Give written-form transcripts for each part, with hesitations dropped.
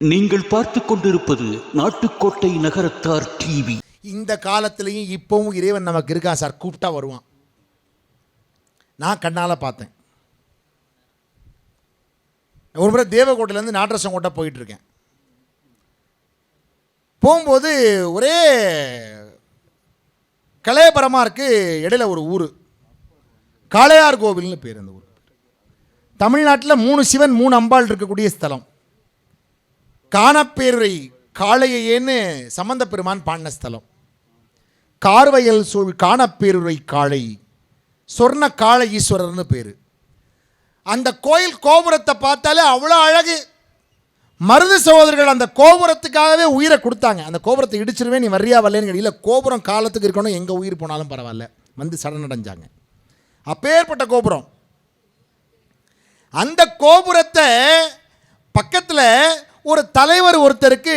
நீங்கள் பார்த்து கொண்டிருப்பது நாட்டுக்கோட்டை நகரத்தார் டிவி. இந்த காலத்திலையும் இப்பவும் இறைவன் நமக்கு இருக்கான் சார். கூப்பிட்டா வருவான். நான் கண்ணால் பார்த்தேன். ஒரு முறை தேவக்கோட்டையிலேருந்து நாட்டரசங்கோட்டை போயிட்டுருக்கேன். போகும்போது ஒரே கலையபரமாக இருக்குது. இடையில ஒரு ஊர் காளையார் கோவில்னு பேர். அந்த ஊர் தமிழ்நாட்டில் 3 சிவன் 3 அம்பாள் இருக்கக்கூடிய ஸ்தலம். காணப்பேருரை காளையேன்னு சம்பந்த பெருமான் பாடின ஸ்தலம். கார்வயல் சூழ் காணப்பேருரை காளை சொர்ண காளை ஈஸ்வரர்னு பேர். அந்த கோயில் கோபுரத்தை பார்த்தாலே அவ்வளோ அழகு. மருது சகோதரர்கள் அந்த கோபுரத்துக்காகவே உயிரை கொடுத்தாங்க. அந்த கோபுரத்தை இடிச்சிருவேன், நீ வர்றியா வரலன்னு கேட்கல. கோபுரம் காலத்துக்கு இருக்கணும், எங்கே உயிர் போனாலும் பரவாயில்ல, வந்து சரணடைஞ்சாங்க. அப்பேற்பட்ட கோபுரம். அந்த கோபுரத்தை பக்கத்தில் ஒரு தலைவர் ஒருத்தருக்கு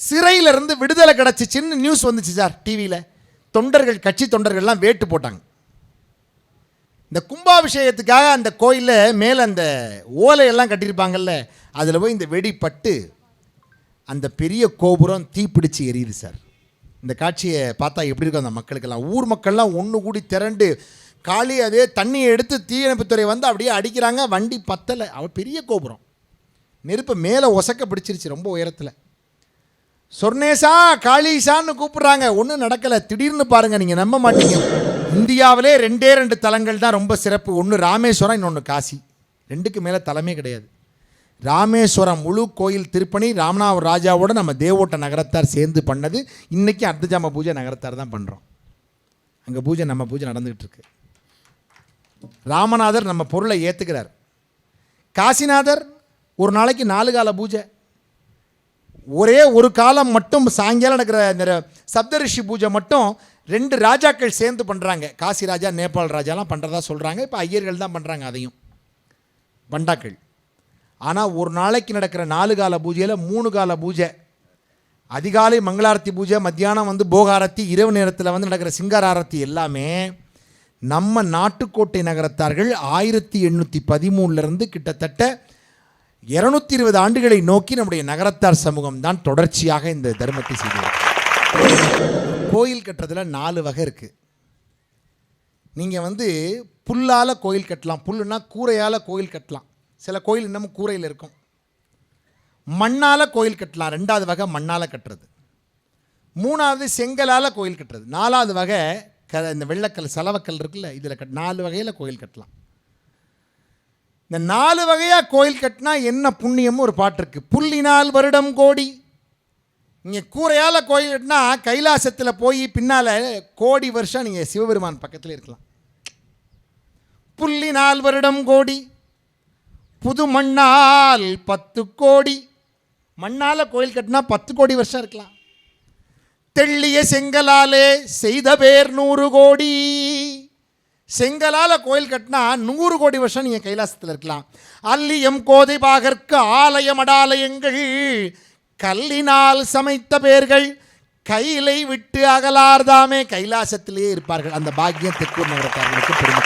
சிறையிலிருந்து விடுதலை கிடச்சிச்சின்னு நியூஸ் வந்துச்சு சார் டிவியில். தொண்டர்கள், கட்சி தொண்டர்கள்லாம் வேட்டு போட்டாங்க. இந்த கும்பாபிஷேகத்துக்காக அந்த கோயிலில் மேலே அந்த ஓலையெல்லாம் கட்டியிருப்பாங்கல்ல, அதில் போய் இந்த வெடி பட்டு அந்த பெரிய கோபுரம் தீப்பிடிச்சு எரியுது சார். இந்த காட்சியை பார்த்தா எப்படி இருக்கும் அந்த மக்களுக்கெல்லாம்? ஊர் மக்கள்லாம் ஒன்று கூடி திரண்டு காளி அதே தண்ணியை எடுத்து தீயணைப்புத்துறை வந்து அப்படியே அடிக்கிறாங்க. வண்டி பத்தலை. அவள் பெரிய கோபுரம் நெருப்பை மேலே ஒசக்க பிடிச்சிருச்சு ரொம்ப உயரத்தில். சொர்ணேசா காளீசான்னு கூப்பிட்றாங்க. ஒன்றும் நடக்கலை. திடீர்னு பாருங்கள், நீங்கள் நம்ப மாட்டீங்க. இந்தியாவிலே 2 தலங்கள் தான் ரொம்ப சிறப்பு. ஒன்று ராமேஸ்வரம், இன்னொன்று காசி. 2க்கு மேலே தலமே கிடையாது. ராமேஸ்வரம் முழு கோயில் திருப்பணி ராமநாதபுரம் ராஜாவோட நம்ம தேவோட்ட நகரத்தார் சேர்ந்து பண்ணது. இன்றைக்கி அர்த்தஜாம பூஜை நகரத்தார் தான் பண்ணுறோம். அங்கே பூஜை, நம்ம பூஜை நடந்துக்கிட்டு இருக்கு. ராமநாதர் நம்ம பொருளை ஏற்றுக்கிறார். காசிநாதர் ஒரு நாளைக்கு 4 கால பூஜை. ஒரே ஒரு காலம் மட்டும் சாயங்காலம் நடக்கிற சப்தரிஷி பூஜை மட்டும் 2 ராஜாக்கள் சேர்ந்து பண்ணுறாங்க. காசி ராஜா, நேபாள் ராஜாலாம் பண்ணுறதா சொல்கிறாங்க. இப்போ ஐயர்கள் தான் பண்ணுறாங்க அதையும், பண்டாக்கள். ஆனால் ஒரு நாளைக்கு நடக்கிற 4 கால பூஜையில் 3 கால பூஜை. அதிகாலை மங்களாரத்தி பூஜை, மத்தியானம் வந்து போகாரத்தி, இரவு நேரத்தில் வந்து நடக்கிற சிங்கார ஆரத்தி எல்லாமே நம்ம நாட்டுக்கோட்டை நகரத்தார்கள் 1813 கிட்டத்தட்ட 220 ஆண்டுகளை நோக்கி நம்முடைய நகரத்தார் சமூகம் தான் தொடர்ச்சியாக இந்த தர்மத்தை செய்து. கோயில் கட்டுறதுல 4 வகை இருக்குது. நீங்கள் வந்து புல்லால் கோயில் கட்டலாம். புல்லுன்னா கூரையால் கோயில் கட்டலாம். சில கோயில் இன்னமும் கூரையில் இருக்கும். மண்ணால் கோயில் கட்டலாம். 2வது வகை மண்ணால் கட்டுறது. 3வது செங்கலால் கோயில் கட்டுறது. 4வது வகை இந்த வெள்ளக்கல் செலவக்கல் இருக்குல்ல, இதில் 4 வகையில் கோயில் கட்டலாம். இந்த 4 வகையாக கோயில் கட்டினா என்ன புண்ணியமும் ஒரு பாட்டு இருக்குது. புல்லினால் வருடம் கோடி. நீங்கள் கூரையால் கோயில் கட்டினா கைலாசத்தில் போய் பின்னால் கோடி வருஷம் நீங்கள் சிவபெருமான் பக்கத்தில் இருக்கலாம். புல்லினால் வருடம் கோடி, புது மண்ணால் 10 கோடி. மண்ணால் கோயில் கட்டினா 10 கோடி வருஷம் இருக்கலாம். தெள்ளிய செங்கலாலே செய்த பேர் 100 கோடி. செங்கலால் கோயில் கட்டினா 100 கோடி வருஷம் நீங்கள் கைலாசத்தில் இருக்கலாம். அல்லியம் கோதை பாகற்கு ஆலயம் அடாலயங்கள், கல்லினால் சமைத்த பேர்கள் கையிலை விட்டு அகலார்தாமே, கைலாசத்திலேயே இருப்பார்கள். அந்த பாக்கியம் தெற்கூர் நகரத்தார்களுக்கு பெருமை.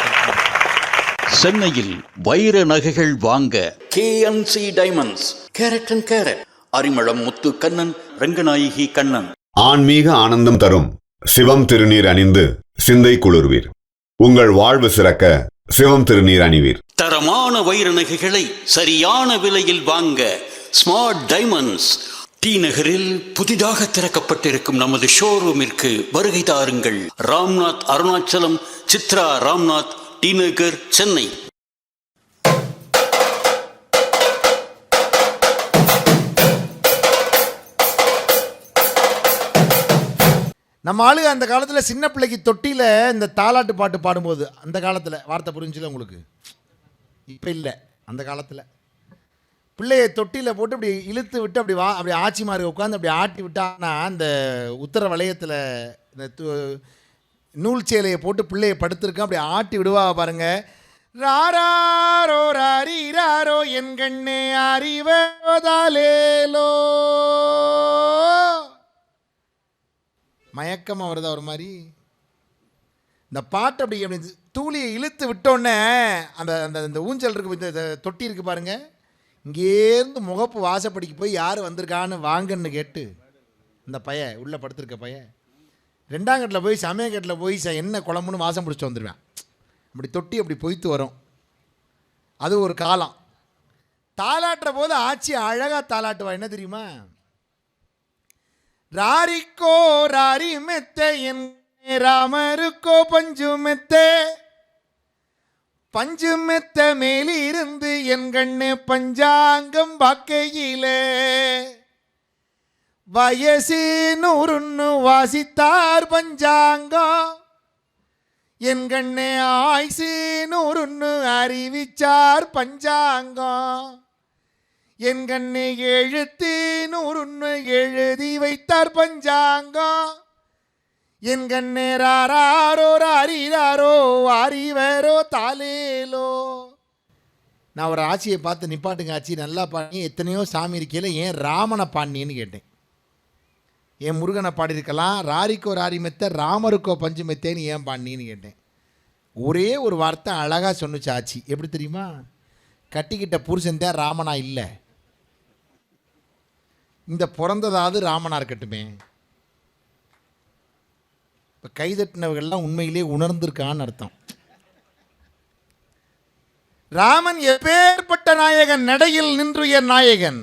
சென்னையில் வைர நகைகள் வாங்க KNC diamonds, Carat and Carat, Arimalam Muthu Kannan, Ranganayaki Kannan. ஆன்மீக ஆனந்தம் தரும் சிவம் திருநீர் அணிந்து சிந்தை குளிர்வீர். உங்கள் வாழ்வு சிறக்க சிவம் திருநீர் அணிவீர். தரமான வைர நகைகளை சரியான விலையில் வாங்க ஸ்மார்ட் டைமண்ட்ஸ் டி நகரில் புதிதாக திறக்கப்பட்டிருக்கும் நமது ஷோரூமிற்கு வருகை தாருங்கள். ராம்நாத் அருணாச்சலம், சித்ரா ராம்நாத், டி நகர், சென்னை. நம்ம ஆளுங்க அந்த காலத்தில் சின்ன பிள்ளைக்கு தொட்டியில் இந்த தாலாட்டு பாட்டு பாடும்போது, அந்த காலத்தில் வார்த்தை புரிஞ்சுல உங்களுக்கு? இப்போ இல்லை. அந்த காலத்தில் பிள்ளையை தொட்டியில் போட்டு அப்படி இழுத்து விட்டு அப்படி ஆச்சி மாதிரி உட்காந்து அப்படி ஆட்டி விட்டான்னா அந்த உத்தர வளையத்தில் இந்த நூல் சேலையை போட்டு பிள்ளையை படுத்திருக்கோம், அப்படி ஆட்டி விடுவா பாருங்க. ராரோ ராரி ராரோ என் கண்ணே அறிவதாலேலோ. மயக்கமாக வருதா ஒரு மாதிரி? இந்த பாட்டு அப்படி அப்படி தூளியை இழுத்து விட்டோன்னே அந்த அந்த ஊஞ்சல் இருக்கு, இந்த தொட்டி இருக்குது பாருங்கள், இங்கேருந்து முகப்பு வாசப்படிக்கு போய் யார் வந்திருக்கான்னு வாங்கன்னு கேட்டு இந்த பையன் உள்ளே படுத்திருக்க பையன் 2ஆம் கட்டில் போய் சமயக்கட்டில் போய் என்ன குழம்புன்னு வாசம் பிடிச்சிட்டு வந்துடுவேன். அப்படி தொட்டி அப்படி பொய்த்து வரும். அது ஒரு காலம். தாலாட்டுற போது ஆச்சி அழகாக தாலாட்டுவா. என்ன தெரியுமா? ராரிக்கோ ராரி மெத்த என் ராமருக்கோ பஞ்சு மெத்த, பஞ்சு மெத்த மேலிருந்து என் கண்ணு பஞ்சாங்கம் பாக்கையிலே, வயசு 100 வாசித்தார் பஞ்சாங்கம், என் கண்ணே ஆயுசு 100 அறிவிச்சார் பஞ்சாங்கம், என் கண்ணே எழுத்து 100 எழுதி வைத்தார் பஞ்சாங்கம், என் கண்ணே ராரோ ராரிராரோ அறிவரோ தாலேலோ. நான் ஒரு ஆட்சியை பார்த்து நிப்பாட்டுங்க ஆட்சி, நல்லா பாடி, எத்தனையோ சாமி இருக்கையில் ஏன் ராமனை பாடினேன்னு கேட்டேன். என் முருகனை பாடியிருக்கலாம், ராரிக்கோ ராரி மெத்த ராமருக்கோ பஞ்சு மெத்தேன்னு ஏன் பாடினேன்னு கேட்டேன். ஒரே ஒரு வார்த்தை அழகாக சொன்னுச்சு ஆச்சி. எப்படி தெரியுமா? கட்டிக்கிட்ட புருஷன் தான் ராமனா இல்லை, இந்த பிறந்ததாவது ராமனா இருக்கட்டுமே. இப்போ கைதட்டினவர்கள்லாம் உண்மையிலே உணர்ந்திருக்கான்னு அர்த்தம். ராமன் எப்பேற்பட்ட நாயகன், நடையில் நின்றுய நாயகன்,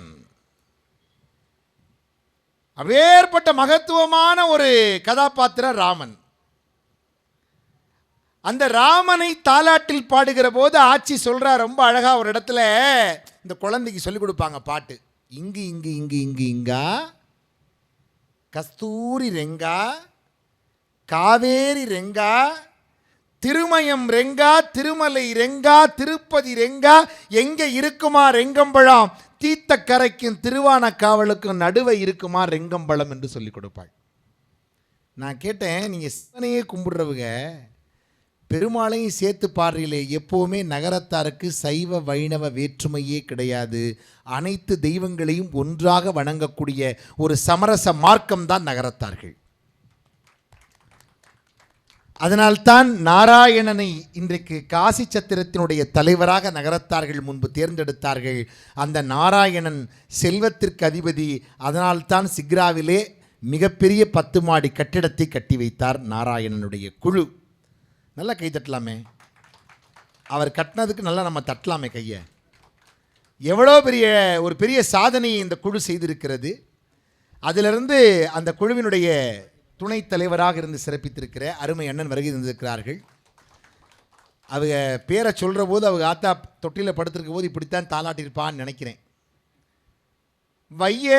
அப்பேற்பட்ட மகத்துவமான ஒரு கதாபாத்திரம் ராமன். அந்த ராமனை தாலாட்டில் பாடுகிற போது ஆச்சி சொல்றா ரொம்ப அழகா ஒரு இடத்துல, இந்த குழந்தைக்கு சொல்லிக் கொடுப்பாங்க பாட்டு. இங்கு இங்கு இங்கு இங்கு இங்கா கஸ்தூரி ரெங்கா காவேரி ரெங்கா திருமயம் ரெங்கா திருமலை ரெங்கா திருப்பதி ரெங்கா, எங்க இருக்குமா ரெங்கம்பழம், தீத்த கரைக்கும் திருவானக்காவலுக்கும் நடுவே இருக்குமா ரெங்கம்பழம் என்று சொல்லிக் கொடுப்பாள். நான் கேட்டேன், நீங்கள் சிவனையே கும்பிடுறவங்க பெருமாளையும் சேர்த்து பாடுறீங்களே, எப்போவுமே நகரத்தாருக்கு சைவ வைணவ வேற்றுமையே கிடையாது, அனைத்து தெய்வங்களையும் ஒன்றாக வணங்கக்கூடிய ஒரு சமரச மார்க்கம்தான் நகரத்தார்கள். அதனால்தான் நாராயணனை இன்றைக்கு காசி சத்திரத்தினுடைய தலைவராக நகரத்தார்கள் முன்பு தேர்ந்தெடுத்தார்கள். அந்த நாராயணன் செல்வத்திற்கு அதிபதி. அதனால்தான் சிக்ராவிலே மிகப்பெரிய 10 மாடி கட்டிடத்தை கட்டி வைத்தார் நாராயணனுடைய குழு. நல்லா கை தட்டலாமே, அவர் கட்டினதுக்கு நல்லா நம்ம தட்டலாமே கையை. எவ்வளோ ஒரு பெரிய சாதனையை இந்த குழு செய்திருக்கிறது. அதிலிருந்து அந்த குழுவினுடைய துணைத் தலைவராக இருந்து சிறப்பித்திருக்கிற அருமை அண்ணன் வருகை தந்திருக்கிறார்கள். அவங்க பேரை சொல்கிற போது அவங்க ஆத்தா தொட்டியில் படுத்திருக்க போது இப்படித்தான் தாலாட்டியிருப்பான்னு நினைக்கிறேன். வைய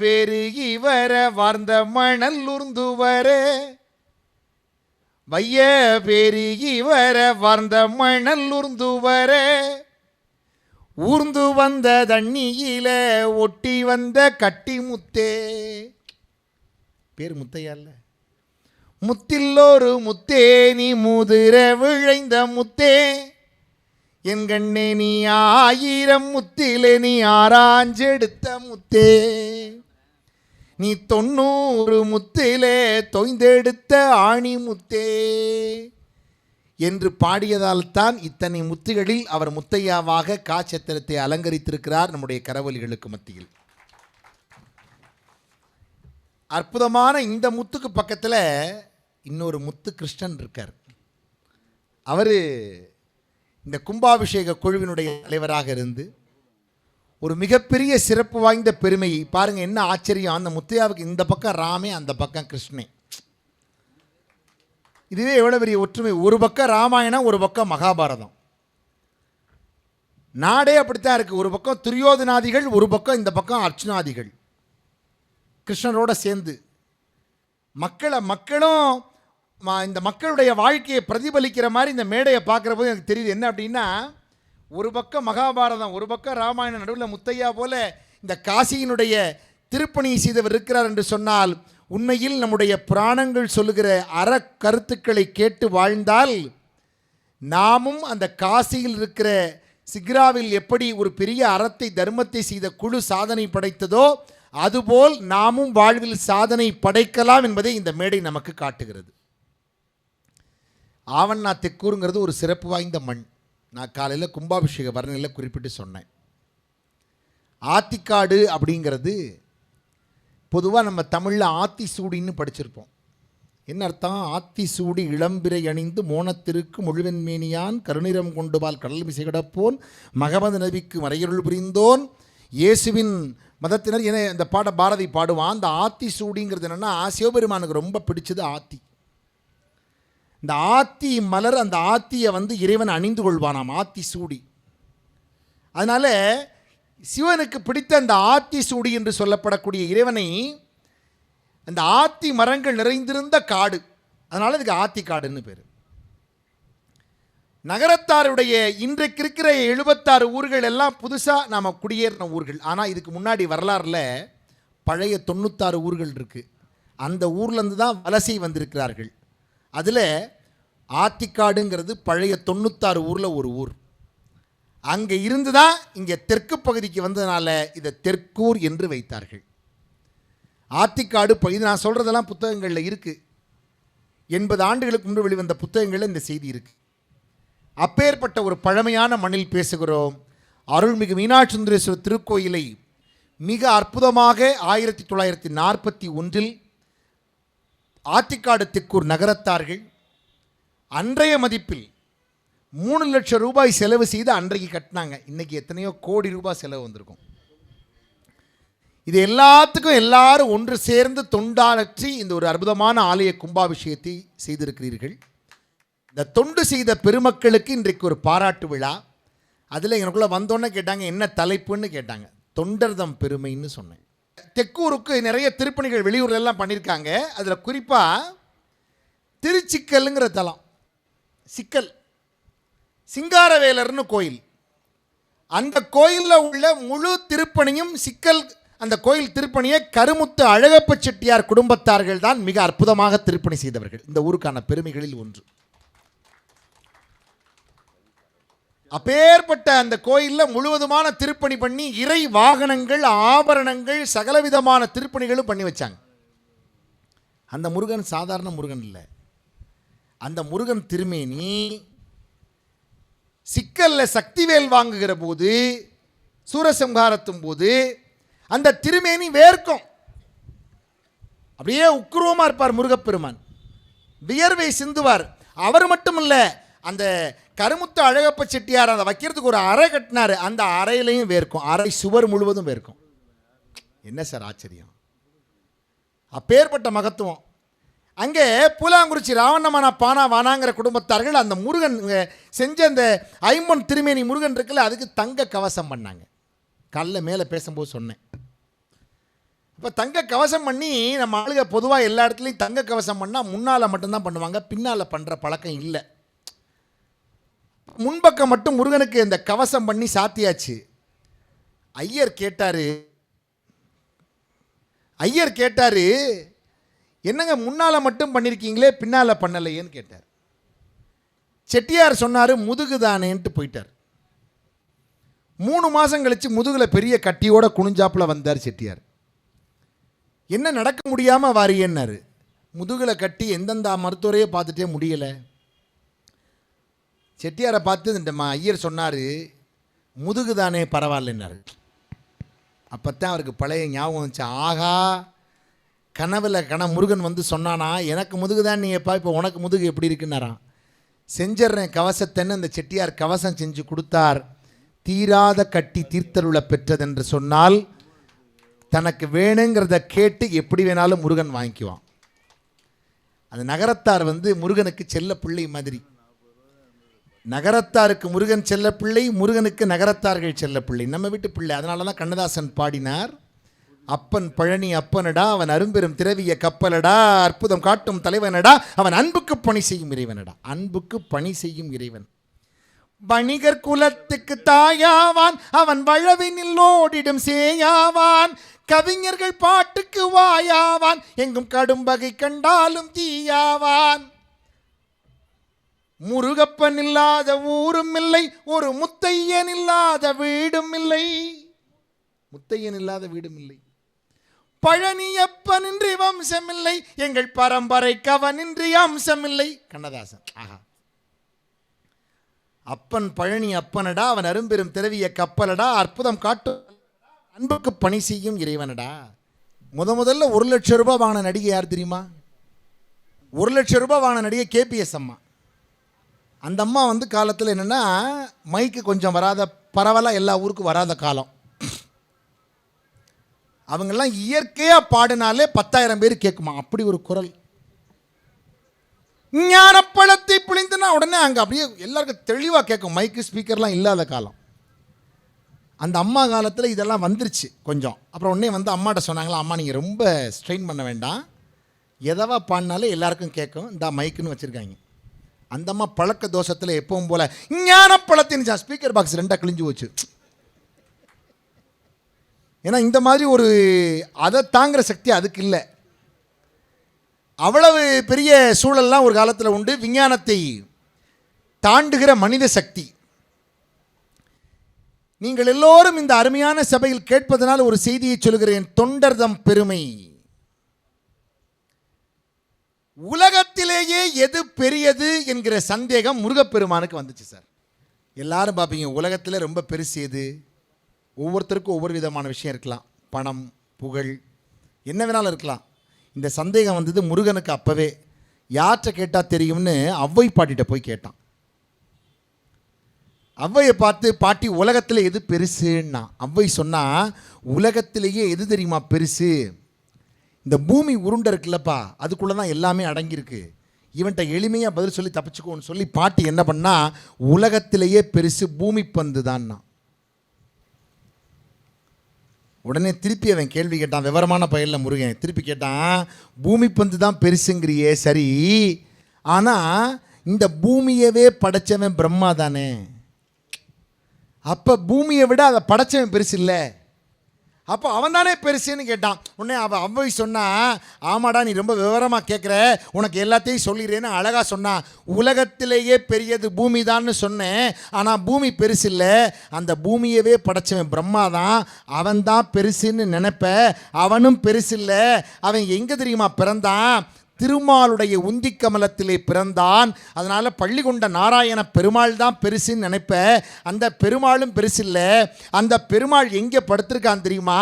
பெருகி வர வார்ந்த மணல் உர்ந்து வர, வைய பெருகி வர வார்ந்த மணல் உர்ந்து வர, ஊர்ந்து வந்த தண்ணியில ஒட்டி வந்த கட்டி முத்தே. பேர் முத்தையா இல்லை, முத்தில்லோரு முத்தே நீ முதிர விழைந்த முத்தே, என் கண்ணே நீ 1000 முத்திலே நீ ஆராஞ்செடுத்த முத்தே, நீ 90 முத்திலே தொய்ந்தெடுத்த ஆணி முத்தே என்று பாடியதால் தான் இத்தனை முத்துகளில் அவர் முத்தையாவாக காச்சத்திரத்தை அலங்கரித்திருக்கிறார் நம்முடைய கரவொலிகளுக்கு மத்தியில். அற்புதமான இந்த முத்துக்கு பக்கத்தில் இன்னொரு முத்து கிருஷ்ணன் இருக்கார். அவர் இந்த கும்பாபிஷேக குழுவினுடைய தலைவராக இருந்து ஒரு மிகப்பெரிய சிறப்பு வாய்ந்த பெருமையை பாருங்கள். என்ன ஆச்சரியம், அந்த முத்தையாவுக்கு இந்த பக்கம் ராமே, அந்த பக்கம் கிருஷ்ணே. இதுவே எவ்வளோ பெரிய ஒற்றுமை. ஒரு பக்கம் ராமாயணம், ஒரு பக்கம் மகாபாரதம். நாடே அப்படித்தான் இருக்குது. ஒரு பக்கம் துரியோதனாதிகள், ஒரு பக்கம் இந்த பக்கம் அர்ச்சுனாதிகள் கிருஷ்ணரோட சேர்ந்து. மக்களும் இந்த மக்களுடைய வாழ்க்கையை பிரதிபலிக்கிற மாதிரி இந்த மேடையை பார்க்குற போது எனக்கு தெரியுது. என்ன அப்படின்னா, ஒரு பக்கம் மகாபாரதம், ஒரு பக்கம் ராமாயணம், நடுவில் முத்தையா போல இந்த காசியினுடைய திருப்பணியை செய்தவர் இருக்கிறார் என்று சொன்னால், உண்மையில் நம்முடைய புராணங்கள் சொல்லுகிற கருத்துக்களை கேட்டு வாழ்ந்தால் நாமும் அந்த காசியில் இருக்கிற சிக்ராவில் எப்படி ஒரு பெரிய அறத்தை தர்மத்தை செய்த குழு சாதனை படைத்ததோ அதுபோல் நாமும் வாழ்வில் சாதனை படைக்கலாம் என்பதை இந்த மேடை நமக்கு காட்டுகிறது. ஆவண்ணா தெக்கூருங்கிறது ஒரு சிறப்பு வாய்ந்த மண். நான் காலையில் கும்பாபிஷேக வர்ணனையில் குறிப்பிட்டு சொன்னேன். ஆத்திக்காடு அப்படிங்கிறது பொதுவாக நம்ம தமிழில் ஆத்தி சூடின்னு படிச்சிருப்போம். என்ன அர்த்தம்? ஆத்தி சூடி இளம்பிறை அணிந்து மோனத்திற்கு முழுவெண்மேனியான் கருநிறம் கொண்டுபால் கடல் மிசை கிடப்போன் மகமது நபிக்கு மறையருள் புரிந்தோன் இயேசுவின் மதத்தினர் என இந்த பாரதி பாடுவான். அந்த ஆத்தி சூடிங்கிறது என்னென்னா, சிவபெருமானுக்கு ரொம்ப பிடிச்சது ஆத்தி. இந்த ஆத்தி மலர், அந்த ஆத்தியை இறைவன் அணிந்து கொள்வானாம், ஆத்தி சூடி. அதனால் சிவனுக்கு பிடித்த அந்த ஆத்தி சூடி என்று சொல்லப்படக்கூடிய இறைவனை அந்த ஆத்தி மரங்கள் நிறைந்திருந்த காடு, அதனால் இதுக்கு ஆத்திக்காடுன்னு பேர். நகரத்தாருடைய இன்றைக்கு இருக்கிற 76 ஊர்கள் எல்லாம் புதுசாக நாம் குடியேறின ஊர்கள். ஆனால் இதுக்கு முன்னாடி வரலாறில் பழைய 96 ஊர்கள் இருக்குது. அந்த ஊர்லேருந்து தான் வலசை வந்திருக்கிறார்கள். அதில் ஆத்திக்காடுங்கிறது பழைய 96 ஊரில் ஒரு ஊர். அங்கே இருந்து தான் இங்கே தெற்கு பகுதிக்கு வந்ததுனால இதை தெற்கூர் என்று வைத்தார்கள். ஆத்திக்காடு இது நான் சொல்கிறதெல்லாம் புத்தகங்களில் இருக்குது. 80 ஆண்டுகளுக்கு முன்பு வெளிவந்த புத்தகங்களில் இந்த செய்தி இருக்குது. அப்பேற்பட்ட ஒரு பழமையான மண்ணில் பேசுகிறோம். அருள்மிகு மீனாட்சி சுந்தரேஸ்வரர் திருக்கோயிலை மிக அற்புதமாக 1941 ஆத்திக்காடு தெற்கூர் நகரத்தார்கள் அன்றைய மதிப்பில் 3 லட்சம் ரூபாய் செலவு செய்து அன்றைக்கு கட்டினாங்க. இன்றைக்கி எத்தனையோ கோடி ரூபாய் செலவு வந்திருக்கும். இது எல்லாத்துக்கும் எல்லாரும் ஒன்று சேர்ந்து தொண்டாற்றி இந்த ஒரு அற்புதமான ஆலய கும்பாபிஷேகத்தை செய்திருக்கிறீர்கள். இந்த தொண்டு செய்த பெருமக்களுக்கு இன்றைக்கு ஒரு பாராட்டு விழா. அதில் எனக்குள்ளே வந்தோன்னே கேட்டாங்க, என்ன தலைப்புன்னு கேட்டாங்க. தொண்டர்தம் பெருமைன்னு சொன்னேன். தெற்கூருக்கு நிறைய திருப்பணிகள் வெளியூர்லாம் பண்ணியிருக்காங்க. அதில் குறிப்பாக திருச்சிக்கல்ங்கிற தலம், சிக்கல் சிங்காரவேலர்னு கோயில், அந்த கோயிலில் உள்ள முழு திருப்பணியும் சிக்கல், அந்த கோயில் திருப்பணியை கருமுத்து அழகப்ப செட்டியார் குடும்பத்தார்கள் தான் மிக அற்புதமாக திருப்பணி செய்தவர்கள். இந்த ஊருக்கான பெருமைகளில் ஒன்று. அப்பேற்பட்ட அந்த கோயிலில் முழுவதுமான திருப்பணி பண்ணி இறை வாகனங்கள், ஆபரணங்கள், சகலவிதமான திருப்பணிகளும் பண்ணி வச்சாங்க. அந்த முருகன் சாதாரண முருகன் இல்லை. அந்த முருகன் திருமேனி சிக்கல்ல சக்திவேல் வாங்குகிற போது, சூரசம்ஹாரத்தும் போது அந்த திருமேனி வேர்க்கும். அப்படியே உக்குருவமாக இருப்பார் முருகப்பெருமான், வியர்வை சிந்துவார். அவர் மட்டும் இல்லை, அந்த கருமுத்து அழகப்ப செட்டியார் அதை வைக்கிறதுக்கு ஒரு அறை கட்டினார். அந்த அறையிலையும் வேர்க்கும், அறை சுவர் முழுவதும் வேர்க்கும். என்ன சார் ஆச்சரியம்! அப்பேற்பட்ட மகத்துவம். அங்கே பூலாங்குறிச்சி ராவணமான பானா வானாங்கிற குடும்பத்தார்கள் அந்த முருகன் செஞ்ச அந்த ஐம்பொன் திருமேனி முருகன் இருக்குல்ல, அதுக்கு தங்க கவசம் பண்ணாங்க. காலைல மேலே பேசும்போது சொன்னேன். இப்போ தங்க கவசம் பண்ணி நம்ம ஆளுக பொதுவாக எல்லா இடத்துலையும் தங்க கவசம் பண்ணால் முன்னால் மட்டும்தான் பண்ணுவாங்க, பின்னால் பண்ணுற பழக்கம் இல்லை. முன்பக்கம் மட்டும் முருகனுக்கு இந்த கவசம் பண்ணி சாத்தியாச்சு. ஐயர் கேட்டார், என்னங்க முன்னால் மட்டும் பண்ணியிருக்கீங்களே பின்னால் பண்ணலையேன்னு கேட்டார். செட்டியார் சொன்னார், முதுகு தானேன்ட்டு போயிட்டார். 3 மாதம் கழித்து முதுகில் பெரிய கட்டியோட குனிஞ்சாப்பில் வந்தார் செட்டியார். என்ன நடக்க முடியாமல் வாரியன்னாரு. முதுகில் கட்டி எந்தெந்த மருத்துவரையே பார்த்துட்டே முடியலை. செட்டியாரை பார்த்து இந்த ஐயர் சொன்னார், முதுகு தானே பரவாயில்லன்னாரு. அப்போ தான் அவருக்கு பழைய ஞாபகம் வந்துச்சு. ஆகா, கனவில் முருகன் சொன்னானா, எனக்கு முதுகு தான் நீ எப்பா, இப்போ உனக்கு முதுகு எப்படி இருக்குன்னாரான். செஞ்சிட்றேன் கவசத்தைன்னு அந்த செட்டியார் கவசம் செஞ்சு கொடுத்தார். தீராத கட்டி தீர்த்தருள பெற்றதென்று சொன்னால் தனக்கு வேணுங்கிறத கேட்டு எப்படி வேணாலும் முருகன் வாங்கிக்குவான். அந்த நகரத்தார் முருகனுக்கு செல்ல பிள்ளை மாதிரி. நகரத்தாருக்கு முருகன் செல்ல பிள்ளை, முருகனுக்கு நகரத்தார்கள் செல்ல பிள்ளை, நம்ம வீட்டு பிள்ளை. அதனால தான் கண்ணதாசன் பாடினார், அப்பன் பழனி அப்பனடா, அவன் அரும்பெரும் திரவிய கப்பலடா, அற்புதம் காட்டும் தலைவனடா, அவன் அன்புக்கு பணி செய்யும் இறைவனடா. அன்புக்கு பணி செய்யும் இறைவன். வணிகர் குலத்துக்கு தாயாவான், அவன் வழவினில் ஓடிடும் சேயாவான், கவிஞர்கள் பாட்டுக்கு வாயாவான், எங்கும் கடும் வகை கண்டாலும் தீயாவான். முருகப்பன் இல்லாத ஊரும் இல்லை, ஒரு முத்தையன் இல்லாத வீடும் இல்லை. முத்தையன் இல்லாத வீடும் இல்லை. பழனியப்பனின்றி வம்சமில்லை, எங்கள் பரம்பரைக்கு அவனின்றி அம்சமில்லை. கண்ணதாசன். ஆஹா, அப்பன் பழனி அப்பனடா, அவன் அரும்பெரும் திரவிய கப்பலடா, அற்புதம் காட்டும் அன்புக்கு பணி செய்யும் இறைவனடா. முதல்ல 1,00,000 ரூபாய் வாங்கின நடிகை யார் தெரியுமா? 1,00,000 ரூபாய் வாங்கின நடிகை கேபிஎஸ் அம்மா. அந்த அம்மா வந்து காலத்தில் என்னென்னா மைக்கு கொஞ்சம் வராத, பரவாயில்ல எல்லா ஊருக்கும் வராத காலம். அவங்கெல்லாம் இயற்கையாக பாடினாலே 10,000 பேர் கேட்குமா, அப்படி ஒரு குரல். ஞானப்பழத்தை புளிந்துனா உடனே அங்கே அப்படியே எல்லாருக்கும் தெளிவாக கேட்கும். மைக்கு ஸ்பீக்கர்லாம் இல்லாத காலம். அந்த அம்மா காலத்தில் இதெல்லாம் வந்துருச்சு கொஞ்சம். அப்புறம் உடனே வந்து அம்மாட்ட சொன்னாங்களா, அம்மா நீங்கள் ரொம்ப ஸ்ட்ரெயின் பண்ண வேண்டாம், எதவா பாடினாலே எல்லாருக்கும் கேட்கும், இந்த மைக்குன்னு வச்சுருக்காங்க. அந்த அம்மா பழக்க தோஷத்தில் எப்பவும் போல் ஞானப்பழத்தின் ஸ்பீக்கர் பாக்ஸ் 2 கிழிஞ்சு போச்சு. ஏன்னா இந்த மாதிரி ஒரு அதை தாங்குகிற சக்தி அதுக்கு இல்லை. அவ்வளவு பெரிய சூழல்லாம் ஒரு காலத்தில் உண்டு. விஞ்ஞானத்தை தாண்டுகிற மனித சக்தி. நீங்கள் எல்லோரும் இந்த அருமையான சபையில் கேட்பதனால் ஒரு செய்தியை சொல்கிறேன். தொண்டர்தம் பெருமை. உலகத்திலேயே எது பெரியது என்கிற சந்தேகம் முருகப்பெருமானுக்கு வந்துச்சு சார். எல்லாரும் பார்ப்பீங்க உலகத்தில் ரொம்ப பெருசு எது. ஒவ்வொருத்தருக்கும் ஒவ்வொரு விதமான விஷயம் இருக்கலாம், பணம், புகழ், என்ன வேணாலும் இருக்கலாம். இந்த சந்தேகம் வந்தது முருகனுக்கு அப்போவே. யார்கிட்ட கேட்டால் தெரியும்னு ஔவை பாட்டிகிட்ட போய் கேட்டான். ஔவையை பார்த்து, பாட்டி உலகத்தில் எது பெருசுன்னா, ஔவை சொன்னால் உலகத்திலேயே எது தெரியுமா பெருசு, இந்த பூமி உருண்டை இருக்குல்லப்பா, அதுக்குள்ளே தான் எல்லாமே அடங்கியிருக்கு, இவன்கிட்ட எளிமையாக பதில் சொல்லி தப்பிச்சுக்கோன்னு சொல்லி பாட்டி என்ன பண்ணா, உலகத்திலேயே பெருசு பூமி பந்து தான்னா. உடனே திருப்பி அவன் கேள்வி கேட்டான், விவரமான பயலில் முருகன் திருப்பி கேட்டான், பூமி பந்து தான் பெருசுங்கிறியே சரி, ஆனால் இந்த பூமியவே படைச்சவன் பிரம்மா தானே, அப்போ பூமியை விட அதை படைச்சவன் பெருசு இல்லை, அப்போ அவன் தானே பெருசுன்னு கேட்டான். உடனே அவ்வை சொன்னா, ஆமாடா நீ ரொம்ப விவரமாக கேட்குற, உனக்கு எல்லாத்தையும் சொல்லிடுறேன்னு அழகாக சொன்னான். உலகத்திலேயே பெரியது பூமி தான்னு சொன்னேன், ஆனால் பூமி பெருசு இல்லை, அந்த பூமியவே படைச்சவன் பிரம்மா தான், அவன் தான் பெருசுன்னு நினைப்ப, அவனும் பெருசு இல்லை. அவன் எங்கே தெரியுமா பிறந்தான், திருமாலுடைய உந்தி கமலத்திலே பிறந்தான். அதனால் பள்ளி கொண்ட நாராயண பெருமாள் தான் பெருசுன்னு நினைப்ப, அந்த பெருமாளும் பெருசு இல்லை. அந்த பெருமாள் எங்கே படுத்திருக்கான் தெரியுமா,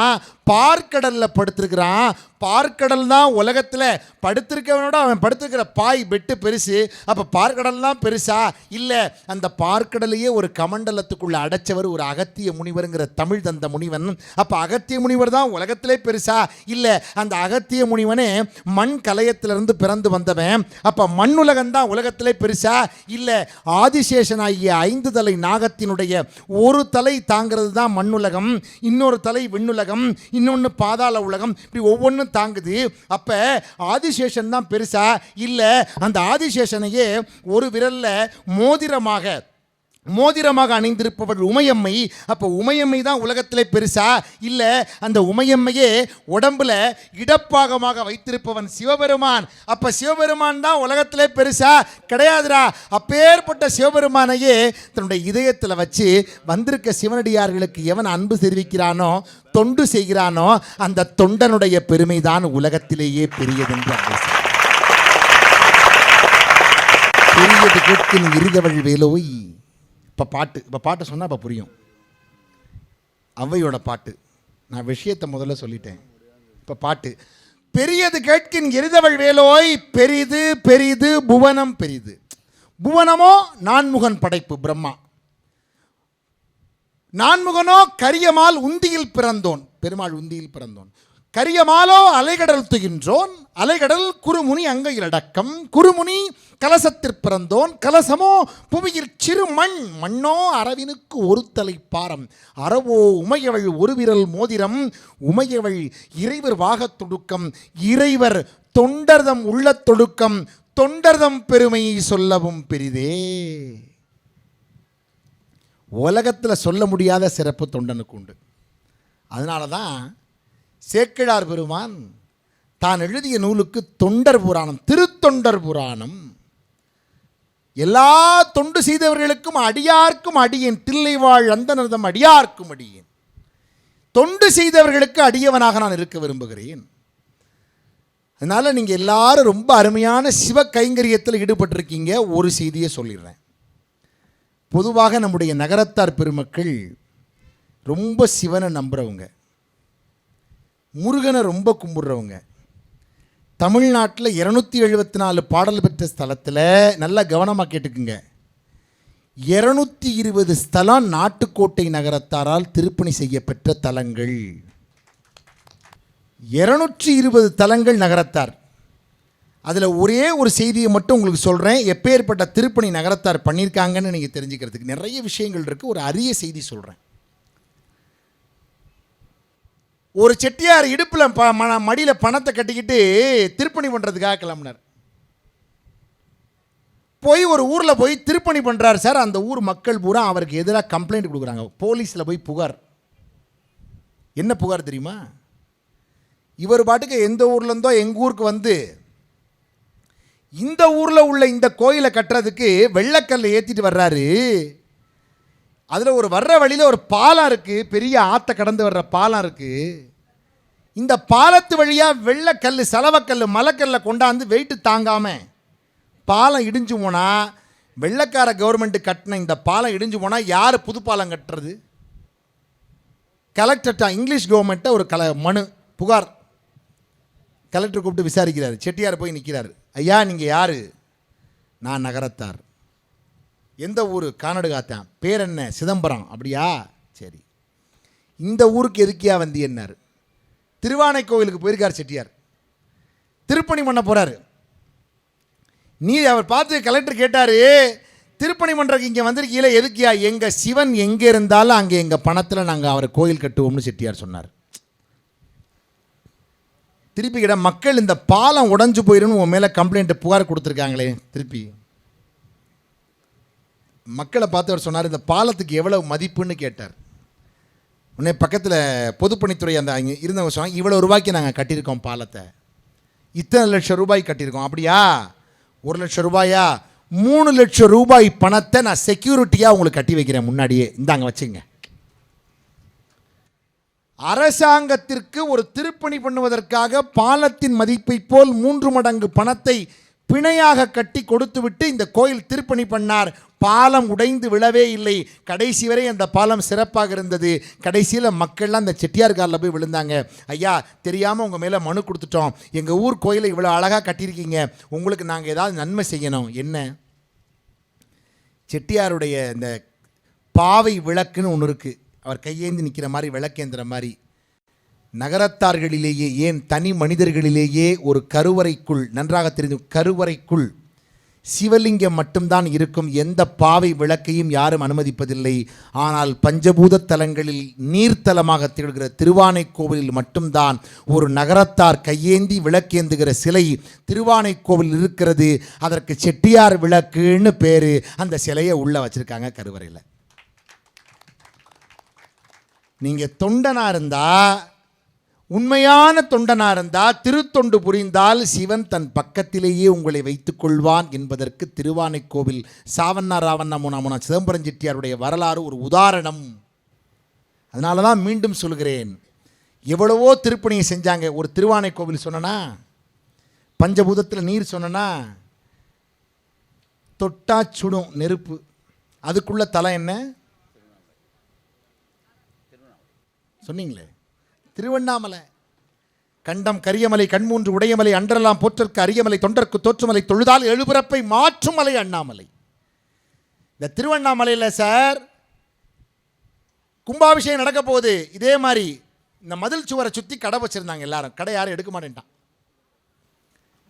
பார்க்கடலில் படுத்திருக்கிறான். பார்க்கடல் தான் உலகத்தில் படுத்திருக்கவனோட அவன் படுத்திருக்கிற பாய் பெட்டு பெருசு. அப்போ பார்க்கடல் தான் பெருசா? இல்லை, அந்த பார்க்கடலையே ஒரு கமண்டலத்துக்குள்ளே அடைச்சவர் ஒரு அகத்திய முனிவருங்கிற தமிழ் தந்த முனிவன். அப்போ அகத்திய முனிவர் தான் உலகத்திலே பெருசா? இல்லை, அந்த அகத்திய முனிவனே மண் கலையத்திலிருந்து பிறந்து வந்தவன். அப்போ மண்ணுலகம் தான் உலகத்திலே பெருசா? இல்லை, ஆதிசேஷனாகிய 5 தலை நாகத்தினுடைய ஒரு தலை தாங்கிறது தான் மண்ணுலகம், இன்னொரு தலை விண்ணுலகம், இன்னொன்று பாதாள உலகம், இப்படி ஒவ்வொன்றும் தாங்குது. அப்ப ஆதிசேஷன் தான் பெருசா? இல்ல, அந்த ஆதிசேஷனையே ஒரு விரல்ல மோதிரமாக அணிந்திருப்பவள் உமையம்மை. அப்போ உமையம்மை தான் உலகத்திலே பெருசா? இல்லை, அந்த உமையம்மையே உடம்புல இடப்பாகமாக வைத்திருப்பவன் சிவபெருமான். அப்போ சிவபெருமான் தான் உலகத்திலே பெருசா? கிடையாதுரா. அப்பேற்பட்ட சிவபெருமானையே தன்னுடைய இதயத்தில் வச்சு வந்திருக்க சிவனடியார்களுக்கு எவன் அன்பு தெரிவிக்கிறானோ, தொண்டு செய்கிறானோ, அந்த தொண்டனுடைய பெருமை தான் உலகத்திலேயே பெரியதென்று பெரியது கேட்கும் இருதவள் வேலோய். இப்போ பாட்டு சொன்னால் இப்போ புரியும். ஔவையோட பாட்டு. நான் விஷயத்தை முதல்ல சொல்லிட்டேன். இப்போ பாட்டு, பெரியது கேட்கின் எரிதவள் வேலோய், பெரிது பெரிது புவனம் பெரிது. புவனமோ நான்முகன் படைப்பு பிரம்மா, நான்முகனோ கரியமால் உந்தியில் பிறந்தோன், பெருமாள் உந்தியில் பிறந்தோன். கரியமாலோ அலைகடல் துகின்றோன், அலைகடல் குறுமுனி அங்கையில் அடக்கம், குறுமுனி கலசத்திற் பிறந்தோன், கலசமோ புவியில் சிறு மண், மண்ணோ அரவினுக்கு ஒரு தலை பாரம், அறவோ உமையவள் ஒரு விரல் மோதிரம், உமையவள் இறைவர் வாகத் தொடுக்கம், இறைவர் தொண்டர்தம் உள்ளத் தொடுக்கம், தொண்டர்தம் பெருமையை சொல்லவும் பெரிதே. உலகத்தில் சொல்ல முடியாத சிறப்பு தொண்டனுக்கு உண்டு. அதனால தான் சேக்கிழார் பெருமான் தான் எழுதிய நூலுக்கு தொண்டர் புராணம், திருத்தொண்டர் புராணம், எல்லா தொண்டு செய்தவர்களுக்கும் அடியார்க்கும் அடியேன், தில்லைவாழ் அந்தனர்தம் அடியார்க்கும் அடியேன், தொண்டு செய்தவர்களுக்கு அடியவனாக நான் இருக்க விரும்புகிறேன். அதனால் நீங்கள் எல்லாரும் ரொம்ப அருமையான சிவ கைங்கரியத்தில் ஈடுபட்டிருக்கீங்க. ஒரு செய்தியை சொல்லிடுறேன். பொதுவாக நம்முடைய நகரத்தார் பெருமக்கள் ரொம்ப சிவனை நம்புகிறவங்க. முருகனை ரொம்ப கும்பிட்றவங்க. தமிழ்நாட்டில் 274 பாடல் பெற்ற ஸ்தலத்தில் நல்லா கவனமாக கேட்டுக்குங்க, 220 ஸ்தலம் நாட்டுக்கோட்டை நகரத்தாரால் திருப்பணி செய்யப்பெற்ற தலங்கள். 220 தலங்கள் நகரத்தார். அதில் ஒரே ஒரு செய்தியை மட்டும் உங்களுக்கு சொல்கிறேன், எப்பேற்பட்ட திருப்பணி நகரத்தார் பண்ணியிருக்காங்கன்னு நீங்கள் தெரிஞ்சுக்கிறதுக்கு. நிறைய விஷயங்கள் இருக்குது, ஒரு அரிய செய்தி சொல்கிறேன். ஒரு செட்டியார் இடுப்பில் மடியில் பணத்தை கட்டிக்கிட்டு திருப்பணி பண்ணுறதுக்காக கிளம்பினார். போய் ஒரு ஊரில் போய் திருப்பணி பண்ணுறாரு சார். அந்த ஊர் மக்கள் பூரா அவருக்கு எதிராக கம்ப்ளைண்ட் கொடுக்குறாங்க. போலீஸில் போய் புகார். என்ன புகார் தெரியுமா? இவர் பாட்டுக்கு எந்த ஊர்லேருந்தோ எங்கள் ஊருக்கு வந்து இந்த ஊரில் உள்ள இந்த கோயிலை கட்டுறதுக்கு வெள்ளைக்கல்லை ஏற்றிட்டு வர்றாரு. அதில் ஒரு வர்ற வழியில் ஒரு பாலம் இருக்குது, பெரிய ஆற்றை கடந்து வர்ற பாலம் இருக்குது. இந்த பாலத்து வழியாக வெள்ளைக்கல், சலவக்கல், மலைக்கல்லை கொண்டாந்து வெயிட்டு தாங்காமல் பாலம் இடிஞ்சு போனால், வெள்ளைக்கார கவர்மெண்ட்டு கட்டின இந்த பாலம் இடிஞ்சு போனால் யார் புது பாலம் கட்டுறது? கலெக்டர்ட்டா இங்கிலீஷ் கவர்மெண்ட்டை ஒரு மனு புகார். கலெக்டர் கூப்பிட்டு விசாரிக்கிறார். செட்டியார் போய் நிற்கிறார். ஐயா, நீங்கள் யார்? நான் நகரத்தார். எந்த ஊர்? கானடு காத்தான். பேர் என்ன? சிதம்பரம். அப்படியா, சரி. இந்த ஊருக்கு எதுக்கியா வந்து என்னார்? திருவானை கோவிலுக்கு போயிருக்கார் செட்டியார், திருப்பணி பண்ண போகிறாரு. நீ அவர் பார்த்து கலெக்டர் கேட்டார், திருப்பணி பண்ணுறதுக்கு இங்கே வந்திருக்கீங்களே எதுக்கியா? எங்கள் சிவன் எங்கே இருந்தாலும் அங்கே எங்கள் பணத்தில் நாங்கள் அவரை கோயில் கட்டுவோம்னு செட்டியார் சொன்னார். திருப்பி கிட்ட மக்கள் இந்த பாலம் உடஞ்சு போயிடும்னு உன் மேலே கம்ப்ளைண்ட்டு புகார் கொடுத்துருக்காங்களே. திருப்பி மக்களை பார்த்து அவர் சொன்னார், இந்த பாலத்துக்கு எவ்வளவு மதிப்புன்னு கேட்டார். உடனே பக்கத்தில் பொதுப்பணித்துறை அந்த அங்கே இருந்தவங்க சொன்னாங்க, இவ்வளோ ரூபாய்க்கு நாங்கள் கட்டியிருக்கோம் பாலத்தை, இத்தனை லட்சம் ரூபாய்க்கு கட்டியிருக்கோம். அப்படியா, 1 லட்சம் ரூபாயா? 3 லட்சம் ரூபாய் பணத்தை நான் செக்யூரிட்டியாக உங்களுக்கு கட்டி வைக்கிறேன் முன்னாடியே, இந்தாங்க வச்சுங்க. அரசாங்கத்திற்கு ஒரு திருப்பணி பண்ணுவதற்காக பாலத்தின் மதிப்பை போல் 3 மடங்கு பணத்தை பிணையாக கட்டி கொடுத்துவிட்டு இந்த கோயில் திருப்பணி பண்ணார். பாலம் உடைந்து விழவே இல்லை. கடைசி வரை அந்த பாலம் சிறப்பாக இருந்தது. கடைசியில் மக்கள்லாம் அந்த செட்டியார் காலில் போய் விழுந்தாங்க. ஐயா, தெரியாமல் உங்கள் மேலே மனு கொடுத்துட்டோம். எங்கள் ஊர் கோயிலை இவ்வளோ அழகாக கட்டியிருக்கீங்க, உங்களுக்கு நாங்கள் ஏதாவது நன்மை செய்யணும். என்ன? செட்டியாருடைய இந்த பாவை விளக்குன்னு ஒன்று இருக்குது. அவர் கையேந்தி நிற்கிற மாதிரி, விளக்கேந்திர மாதிரி. நகரத்தார்களிலேயே, ஏன் தனி மனிதர்களிலேயே ஒரு கருவறைக்குள், நன்றாக தெரிந்து கருவறைக்குள் சிவலிங்கம் மட்டும்தான் இருக்கும். எந்த பாவை விளக்கையும் யாரும் அனுமதிப்பதில்லை. ஆனால் பஞ்சபூத தலங்களில் நீர்த்தலமாக திகழ்கிற திருவானைக்கோவிலில் மட்டும்தான் ஒரு நகரத்தார் கையேந்தி விளக்கேந்துகிற சிலை திருவானைக்கோவில் இருக்கிறது. அதற்கு செட்டியார் விளக்குன்னு பேர். அந்த சிலையை உள்ளே வச்சுருக்காங்க கருவறையில். நீங்கள் தொண்டனாக இருந்தால், உண்மையான தொண்டனாக இருந்தால், திருத்தொண்டு புரிந்தால் சிவன் தன் பக்கத்திலேயே உங்களை வைத்துக் கொள்வான் என்பதற்கு திருவானைக்கோவில் சாவண்ணா ராவண்ணா மூணாமுனா சிதம்பரம் செட்டியாருடைய வரலாறு ஒரு உதாரணம். அதனால தான் மீண்டும் சொல்கிறேன், எவ்வளவோ திருப்பணியை செஞ்சாங்க. ஒரு திருவானைக்கோவில் சொன்னனா, பஞ்சபூதத்தில் நீர் சொன்னனா, தொட்டா சுடும் நெருப்பு. அதுக்குள்ள தலை என்ன சொன்னீங்களே? திருவண்ணாமலை. கண்டம் கரியமலை, கண்மூன்று உடையமலை, அன்றெல்லாம் போற்றற்கு அரியமலை, தொண்டற்கு தோற்றுமலை, தொழுதால் எழுபிறப்பை மாற்றும் மலை அண்ணாமலை. இந்த திருவண்ணாமலையில் சார் கும்பாபிஷேகம் நடக்க போகுது. இதே மாதிரி இந்த மதில் சுவரை சுற்றி கடை வச்சுருந்தாங்க எல்லாரும். கடை யாரும் எடுக்க மாட்டேன்ட்டான்.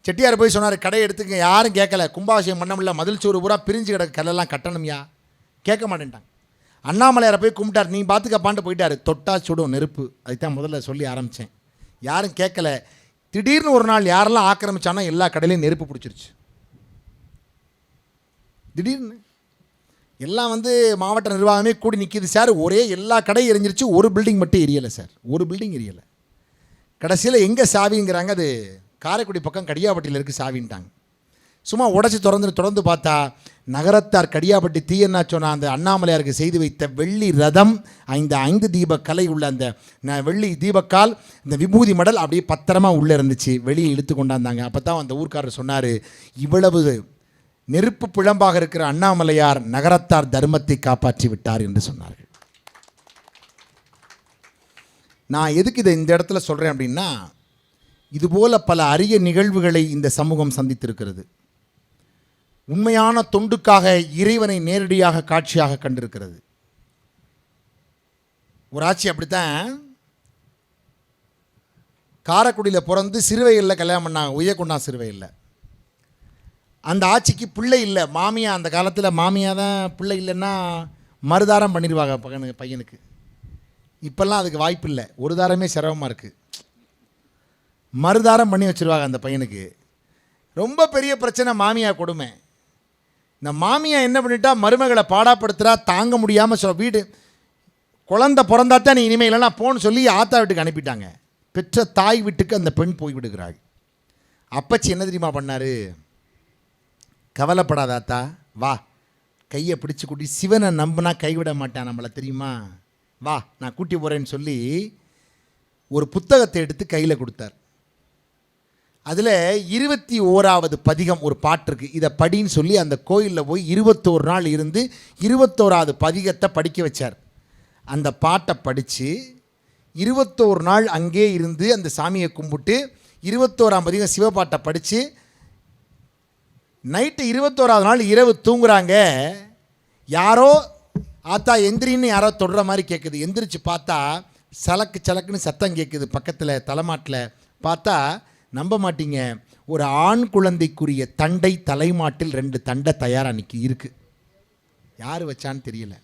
செட்டியார் போய் சொன்னார், கடை எடுத்துக்க. யாரும் கேட்கல. கும்பாபிஷேகம் பண்ண முடியல, மதில் சுவர் பூரா பிரிஞ்சு கிடக்கு, கல்லெல்லாம் கட்டணும்யா. கேட்க மாட்டேன்ட்டாங்க. அண்ணாமலையாரை போய் கும்பிட்டார். நீ பார்த்துக்கப்பான்ட்டு போயிட்டார். தொட்டா சுடும் நெருப்பு. அதுதான் முதல்ல சொல்லி ஆரம்பித்தேன். யாரும் கேட்கல. திடீர்னு ஒரு நாள் யாரெல்லாம் ஆக்கிரமிச்சானோ எல்லா கடையிலையும் நெருப்பு பிடிச்சிருச்சு. திடீர்னு எல்லாம் மாவட்ட நிர்வாகமே கூடி நிற்கிது சார். ஒரே எல்லா கடையும் எரிஞ்சிருச்சு, ஒரு பில்டிங் மட்டும் எரியலை சார். ஒரு பில்டிங் எரியலை. கடைசியில் எங்கே சாவிங்கிறாங்க, அது காரைக்குடி பக்கம் கடியாப்பட்டியில் இருக்குது சாவின்ட்டாங்க. சும்மா உடச்சி தொடர்ந்து பார்த்தா நகரத்தார் கடியாப்பட்டி தீயன்னா சொன்ன அந்த அண்ணாமலையாருக்கு செய்து வைத்த வெள்ளி ரதம், இந்த 5 தீப கலை உள்ள அந்த வெள்ளி தீபக்கால், இந்த விபூதி மடல் அப்படியே பத்திரமா உள்ளே இருந்துச்சு. வெளியே இழுத்து கொண்டாந்தாங்க. அப்போ தான் அந்த ஊர்க்காரர் சொன்னார், இவ்வளவு நெருப்பு பிழம்பாக இருக்கிற அண்ணாமலையார் நகரத்தார் தர்மத்தை காப்பாற்றி விட்டார் என்று சொன்னார்கள். நான் எதுக்கு இதை இந்த இடத்துல சொல்கிறேன் அப்படின்னா, இதுபோல் பல அரிய நிகழ்வுகளை இந்த சமூகம் சந்தித்திருக்கிறது. உண்மையான தொண்டுக்காக இறைவனை நேரடியாக காட்சியாக கண்டிருக்கிறது. ஒரு ஆட்சி அப்படித்தான், காரைக்குடியில் பிறந்து சிறுவையில் கல்யாணம் பண்ணாங்க, உய்யக்குண்டா சிறுவையில். அந்த ஆட்சிக்கு பிள்ளை இல்லை, மாமியா. அந்த காலத்தில் மாமியா தான், பிள்ளை இல்லைன்னா மறுதாரம் பண்ணிடுவாங்க பையனுக்கு. இப்போல்லாம் அதுக்கு வாய்ப்பு இல்லை, ஒரு தாரமே சிரமமாக இருக்குது. மறுதாரம் பண்ணி வச்சுருவாங்க அந்த பையனுக்கு. ரொம்ப பெரிய பிரச்சனை, மாமியா கொடுமை. இந்த மாமியா என்ன பண்ணிட்டா, மருமகளை பாடாப்படுத்துகிறா, தாங்க முடியாமல் வீடு குழந்தை பிறந்தாத்தான் நீ இனிமேல் இல்லைன்னா போன்னு சொல்லி ஆத்தா வீட்டுக்கு அனுப்பிட்டாங்க. பெற்ற தாய் வீட்டுக்கு அந்த பெண் போய் விடுகிறாள். அப்பச்சி என்ன தெரியுமா பண்ணார்? கவலைப்படாத ஆத்தா, வா, கையை பிடிச்சி கூட்டி, சிவனை நம்பினா கைவிட மாட்டான் நம்மளை தெரியுமா, வா நான் கூட்டி போகிறேன்னு சொல்லி ஒரு புத்தகத்தை எடுத்து கையில் கொடுத்தார். அதில் 21வது பதிகம் ஒரு பாட்டு இருக்குது, இதை படின்னு சொல்லி அந்த கோயிலில் போய் 21 நாள் இருந்து 21வது பதிகத்தை படிக்க வச்சார். அந்த பாட்டை படித்து 21 நாள் அங்கே இருந்து அந்த சாமியை கும்பிட்டு 21ஆம் பதிகம் சிவபாட்டை படித்து நைட்டு 21வது நாள் இரவு தூங்குறாங்க. யாரோ ஆத்தா எந்திரின்னு யாரோ தொடுற மாதிரி கேட்குது. எந்திரிச்சு பார்த்தா சலக்கு சலக்குன்னு சத்தம் கேட்குது பக்கத்தில் தலைமாட்டில். பார்த்தா நம்ப மாட்டீங்க, ஒரு ஆண் குழந்தைக்குரிய தண்டை தலைமாட்டில் 2 தண்டை தயாராக இருக்குது. யார் வச்சான்னு தெரியல.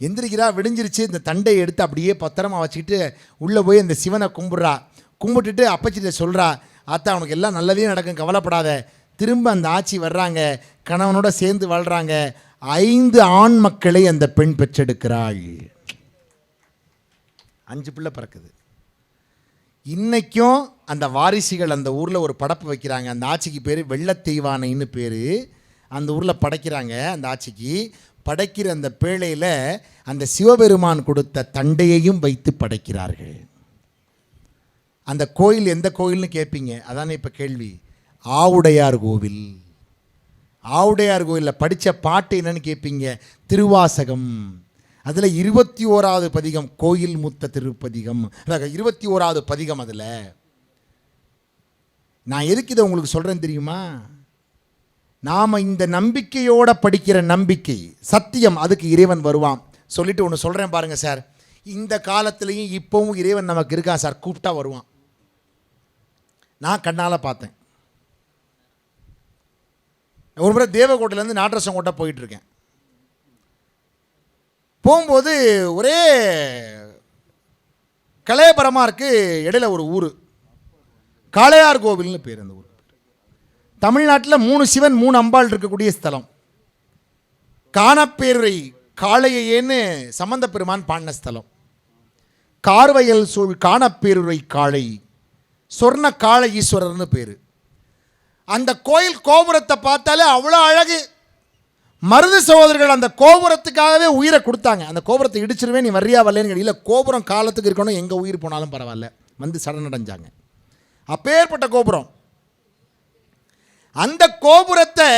எந்திரிக்கிறா, விடிஞ்சிருச்சு. இந்த தண்டையை எடுத்து அப்படியே பத்திரமா வச்சுக்கிட்டு உள்ளே போய் அந்த சிவனை கும்பிட்றா. கும்பிட்டுட்டு அப்பச்சிட்ட சொல்கிறா, ஆத்தா அவனுக்கு எல்லாம் நல்லதே நடக்கும், கவலைப்படாத. திரும்ப அந்த ஆட்சி வர்றாங்க, கணவனோட சேர்ந்து வாழ்கிறாங்க. 5 ஆண் மக்களை அந்த பெண் பெற்றெடுக்கிறாள். 5 பிள்ளை பிறக்குது. இன்றைக்கும் அந்த வாரிசுகள் அந்த ஊரில் ஒரு படப்பு வைக்கிறாங்க. அந்த ஆட்சிக்கு பேர் வெள்ளத்தெய்வானைன்னு பேர். அந்த ஊரில் படைக்கிறாங்க. அந்த ஆட்சிக்கு படைக்கிற அந்த பேழையில் அந்த சிவபெருமான் கொடுத்த தண்டையையும் வைத்து படைக்கிறார்கள். அந்த கோயில் எந்த கோயில்னு கேட்பீங்க, அதானே இப்போ கேள்வி. ஆவுடையார் கோவில். ஆவுடையார் கோயிலில் படித்த பாட்டு என்னன்னு கேட்பீங்க, திருவாசகம். அதில் 21வது பதிகம் கோயில் மூத்த திருப்பதிகம், 21வது பதிகம். அதில் நான் எதுக்கு இதை உங்களுக்கு சொல்கிறேன் தெரியுமா? நாம் இந்த நம்பிக்கையோடு படிக்கிற நம்பிக்கை சத்தியம், அதுக்கு இறைவன் வருவான். சொல்லிட்டு ஒன்று சொல்கிறேன் பாருங்கள் சார், இந்த காலத்துலேயும் இப்போவும் இறைவன் நமக்கு இருக்கான் சார், கூப்பிட்டா வருவான். நான் கண்ணால் பார்த்தேன். ஒரு முறை தேவக்கோட்டையிலேருந்து நாட்டரசங்கோட்டை போயிட்டுருக்கேன். போகும்போது ஒரே கலையபரமாக இருக்குது. இடையில ஒரு ஊர் காளையார் கோவில்னு பேர். அந்த ஊர் தமிழ்நாட்டில் 3 சிவன் 3 அம்பாள் இருக்கக்கூடிய ஸ்தலம். காணப்பேருரை காளையேன்னு சம்பந்த பெருமான் பாடின ஸ்தலம். கார்வயல் சூழ் காணப்பேருரை காளை, சொர்ண காளை ஈஸ்வரர்னு பேர். அந்த கோயில் கோபுரத்தை பார்த்தாலே அவ்வளோ அழகு. மருது சகோதரர்கள் அந்த கோபுரத்துக்காகவே உயிரை கொடுத்தாங்க. அந்த கோபுரத்தை இடிச்சிருவேன், நீ வர்றியா வரலன்னு. இல்லை, கோபுரம் காலத்துக்கு இருக்கணும், எங்கே உயிர் போனாலும் பரவாயில்ல, வந்து சரணடைஞ்சாங்க. அப்பேற்பட்ட கோபுரம். அந்த கோபுரத்தை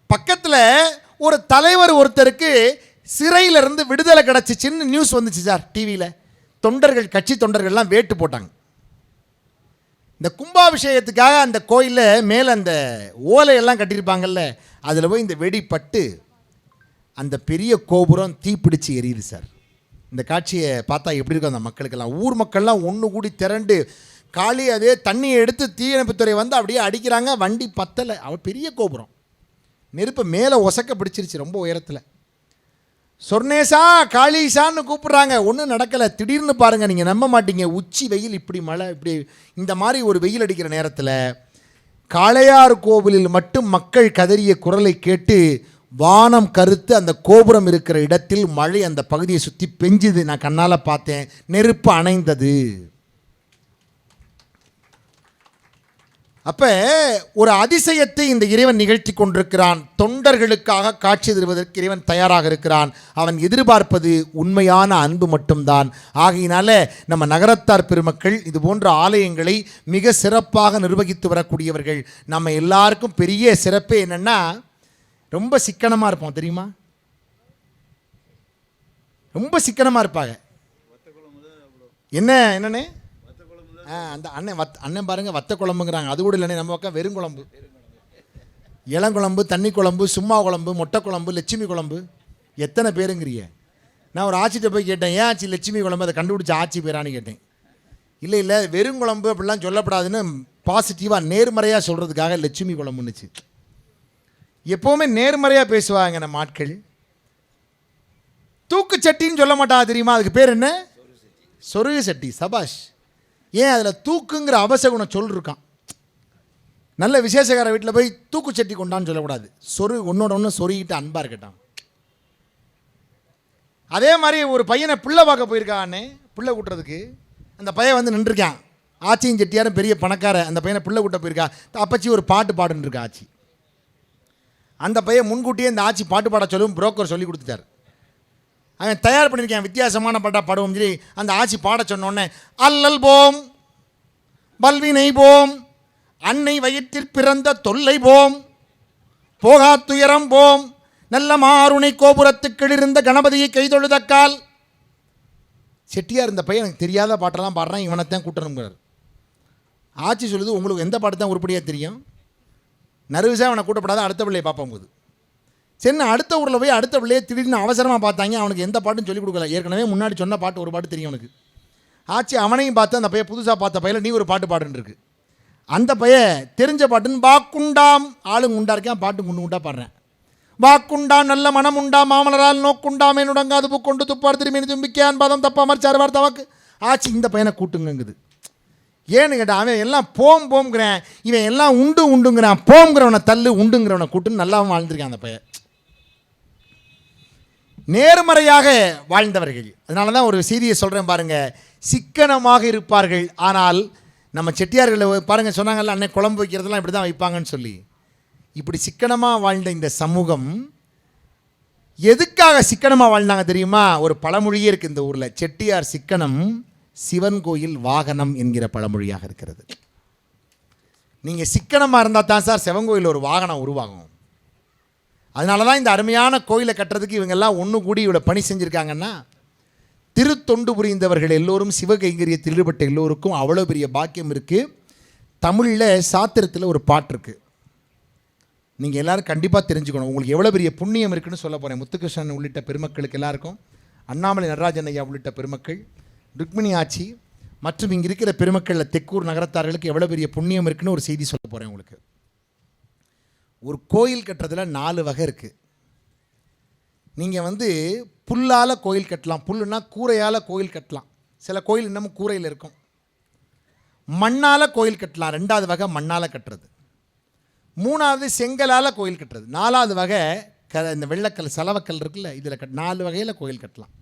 பக்கத்தில் ஒரு தலைவர் ஒருத்தருக்கு சிறையிலிருந்து விடுதலை கிடச்சிச்சின்னு நியூஸ் வந்துச்சு சார் டிவியில். தொண்டர்கள், கட்சி தொண்டர்கள்லாம் வேட்டு போட்டாங்க. இந்த கும்பாபிஷேகத்துக்காக அந்த கோயிலில் மேலே அந்த ஓலையெல்லாம் கட்டியிருப்பாங்கல்ல, அதில் போய் இந்த வெடிப்பட்டு அந்த பெரிய கோபுரம் தீப்பிடிச்சு எரியுது சார். இந்த காட்சியை பார்த்தா எப்படி இருக்கும் அந்த மக்களுக்கெல்லாம்? ஊர் மக்கள்லாம் ஒன்று கூடி திரண்டு காளி அதே தண்ணியை எடுத்து தீயணைப்புத்துறை வந்து அப்படியே அடிக்கிறாங்க. வண்டி பத்தலை. அவள் பெரிய கோபுரம் நெருப்பை மேலே ஒசக்க பிடிச்சிருச்சு ரொம்ப உயரத்தில். சொர்ணேசா காளீசான்னு கூப்பிட்றாங்க, ஒன்றும் நடக்கலை. திடீர்னு பாருங்கள், நீங்கள் நம்ப மாட்டீங்க, உச்சி வெயில், இப்படி மழை, இப்படி இந்த மாதிரி ஒரு வெயில் அடிக்கிற நேரத்தில் காளையார் கோவிலில் மட்டும் மக்கள் கதறிய குரலை கேட்டு வானம் கருத்து அந்த கோபுரம் இருக்கிற இடத்தில் மழை அந்த பகுதியை சுற்றி பெஞ்சுது. நான் கண்ணால் பார்த்தேன். நெருப்பு அணைந்தது. அப்போ ஒரு அதிசயத்தை இந்த இறைவன் நிகழ்த்தி கொண்டிருக்கிறான். தொண்டர்களுக்காக காட்சி தருவதற்கு இறைவன் தயாராக இருக்கிறான். அவன் எதிர்பார்ப்பது உண்மையான அன்பு மட்டும்தான். ஆகையினால நம்ம நகரத்தார் பெருமக்கள் இது போன்ற ஆலயங்களை மிக சிறப்பாக நிர்வகித்து வரக்கூடியவர்கள். நம்ம எல்லாருக்கும் பெரிய சிறப்பே என்னென்னா, ரொம்ப சிக்கனமாக இருப்போம் தெரியுமா? ரொம்ப சிக்கனமாக இருப்பாங்க. என்னண்ணே அந்த அண்ணன் அண்ணன் பாருங்கள் வத்த குழம்புங்கிறாங்க. அது கூட இல்லைண்ணே, நம்ம பக்கம் வெறும் குழம்பு, இளங்குழம்பு, தண்ணி குழம்பு, சும்மா குழம்பு, மொட்டை குழம்பு, லட்சுமி குழம்பு. எத்தனை பேருங்கிறிய? நான் ஒரு ஆட்சிகிட்ட போய் கேட்டேன், ஏன் ஆச்சி லட்சுமி குழம்பு, அதை கண்டுபிடிச்ச ஆட்சி பேரான்னு கேட்டேன். இல்லை வெறும் குழம்பு அப்படிலாம் சொல்லப்படாதுன்னு பாசிட்டிவாக நேர்மறையாக சொல்கிறதுக்காக லட்சுமி குழம்புன்னுச்சு. எப்போவுமே நேர்மறையாக பேசுவாங்க நம்ம ஆட்கள். தூக்குச்சட்டின்னு சொல்ல மாட்டாங்க தெரியுமா? அதுக்கு பேர் என்ன? சொருகு சட்டி. சபாஷ். ஏன் அதில் தூக்குங்கிற அவசகுணம் சொல்லிருக்கான். நல்ல விசேஷக்கார வீட்டில் போய் தூக்குச்சட்டி கொண்டான்னு சொல்லக்கூடாது. ஒன்னோட ஒன்று சொருகிட்டு அன்பாக இருக்கட்டான். அதே மாதிரி ஒரு பையனை பிள்ளை பார்க்க போயிருக்கானே, பிள்ளை கூட்டுறதுக்கு. அந்த பையன் வந்து நின்றுருக்கான். ஆச்சியும் செட்டியாரும் பெரிய பணக்கார. அந்த பையனை பிள்ளை கூட்ட போயிருக்கா. அப்பச்சி ஒரு பாட்டு பாடுன்னு இருக்கா ஆச்சி. அந்த பையன் முன்கூட்டியே இந்த ஆச்சி பாட்டு பாட சொல்லும் புரோக்கர் சொல்லி கொடுத்துட்டார். அவன் தயார் பண்ணியிருக்கேன், வித்தியாசமான பாட்டா பாடுவோம் சொல்லி. அந்த ஆச்சி பாட சொன்னோடனே, அல்லல் போம் பல்வினை போம், அன்னை வயிற்றில் பிறந்த தொல்லை போம், போகா துயரம் போம், நல்ல மாருணை கோபுரத்துக்கள் இருந்த கணபதியை கைதொழுதக்கால். செட்டியார் இந்த பையன் எனக்கு தெரியாத பாட்டெல்லாம் பாடுறான், இவனைத்தான் கூட்டணுங்கிறார். ஆட்சி சொல்லுது, உங்களுக்கு எந்த பாட்டு தான் உருப்படியாக தெரியும்? நர்வஸாக அவனை கூட்டப்படாத, அடுத்த பிள்ளையை பார்ப்போம் போது. சரி, அடுத்த ஊரில் போய் அடுத்த பிள்ளையை திடீர்னு அவசரமாக பார்த்தாங்க. அவனுக்கு எந்த பாட்டுன்னு சொல்லிக் கொடுக்கல. ஏற்கனவே முன்னாடி சொன்ன பாட்டு ஒரு பாட்டு தெரியும் அவனுக்கு. ஆச்சு அவனையும் பார்த்து அந்த பையன் புதுசாக பார்த்த பையன் நீ ஒரு பாட்டு பாடுன்னு இருக்கு. அந்த பையன் தெரிஞ்ச பாட்டுன்னு வாக்குண்டாம், ஆளுங்க உண்டா இருக்கேன், பாட்டு குண்டு குண்டா பாடுறேன். வாக்குண்டாம் நல்ல மனம் உண்டா மாமலரால் நோக்குண்டாமே நுடங்காது பூக்கொண்டு துப்பார் திரும்பி தும்பிக்கான் பாதம் தப்பா மாதிரி சார்வார் தவாக்கு. ஆச்சு இந்த பையனை கூட்டுங்குது. ஏன்னு கேட்டால் அவன் எல்லாம் போம்ங்கிறேன், இவன் எல்லாம் உண்டுங்கிறான். போங்கிறவனை தள்ளு, உண்டுங்கிறவனை கூட்டுன்னு நல்லாவும் வாழ்ந்துருக்கான் அந்த பையன். நேர்மறையாக வாழ்ந்தவர்கள். அதனால தான் ஒரு செய்தியை சொல்கிறேன் பாருங்கள். சிக்கனமாக இருப்பார்கள். ஆனால் நம்ம செட்டியார்களை பாருங்கள், சொன்னாங்கல்ல அன்னை குழம்பு வைக்கிறதெல்லாம் இப்படி தான் வைப்பாங்கன்னு சொல்லி. இப்படி சிக்கனமாக வாழ்ந்த இந்த சமூகம் எதுக்காக சிக்கனமாக வாழ்ந்தாங்க தெரியுமா? ஒரு பழமொழியே இருக்குது இந்த ஊரில். செட்டியார் சிக்கனம், சிவன் கோயில் வாகனம் என்கிற பழமொழியாக இருக்கிறது. நீங்கள் சிக்கனமாக இருந்தால் தான் சார் சிவன் கோயில் ஒரு வாகனம் உருவாகும். அதனால தான் இந்த அருமையான கோயிலை கட்டுறதுக்கு இவங்கெல்லாம் ஒன்று கூடி இவ்வளோ பணி செஞ்சுருக்காங்கன்னா, திருத்தொண்டு புரிந்தவர்கள் எல்லோரும் சிவகைங்கரியத்தில் ஈடுபட்ட எல்லோருக்கும் அவ்வளோ பெரிய பாக்கியம் இருக்குது. தமிழில் சாத்திரத்தில் ஒரு பாட்டு இருக்குது, நீங்கள் எல்லோரும் கண்டிப்பாக தெரிஞ்சுக்கணும். உங்களுக்கு எவ்வளோ பெரிய புண்ணியம் இருக்குன்னு சொல்ல போகிறேன். முத்துகிருஷ்ணன் உள்ளிட்ட பெருமக்களுக்கு எல்லாருக்கும், அண்ணாமலை நடராஜன் ஐயா உள்ளிட்ட பெருமக்கள், ருக்மிணி ஆச்சி மற்றும் இங்கே இருக்கிற பெருமக்களில் தெக்கூர் நகரத்தார்களுக்கு எவ்வளோ பெரிய புண்ணியம் இருக்குன்னு ஒரு செய்தி சொல்ல போகிறேன் உங்களுக்கு. ஒரு கோயில் கட்டுறதுல 4 வகை இருக்குது. நீங்கள் வந்து புல்லால் கோயில் கட்டலாம். புல்லுன்னா கூரையால் கோயில் கட்டலாம். சில கோயில் இன்னமும் கூரையில் இருக்கும். மண்ணால் கோயில் கட்டலாம். 2வது வகை மண்ணால் கட்டுறது. 3வது செங்கலால் கோயில் கட்டுறது. 4வது வகை இந்த வெள்ளைக்கல் செலவக்கல் இருக்குல்ல, இதில் 4 வகையில் கோயில் கட்டலாம்.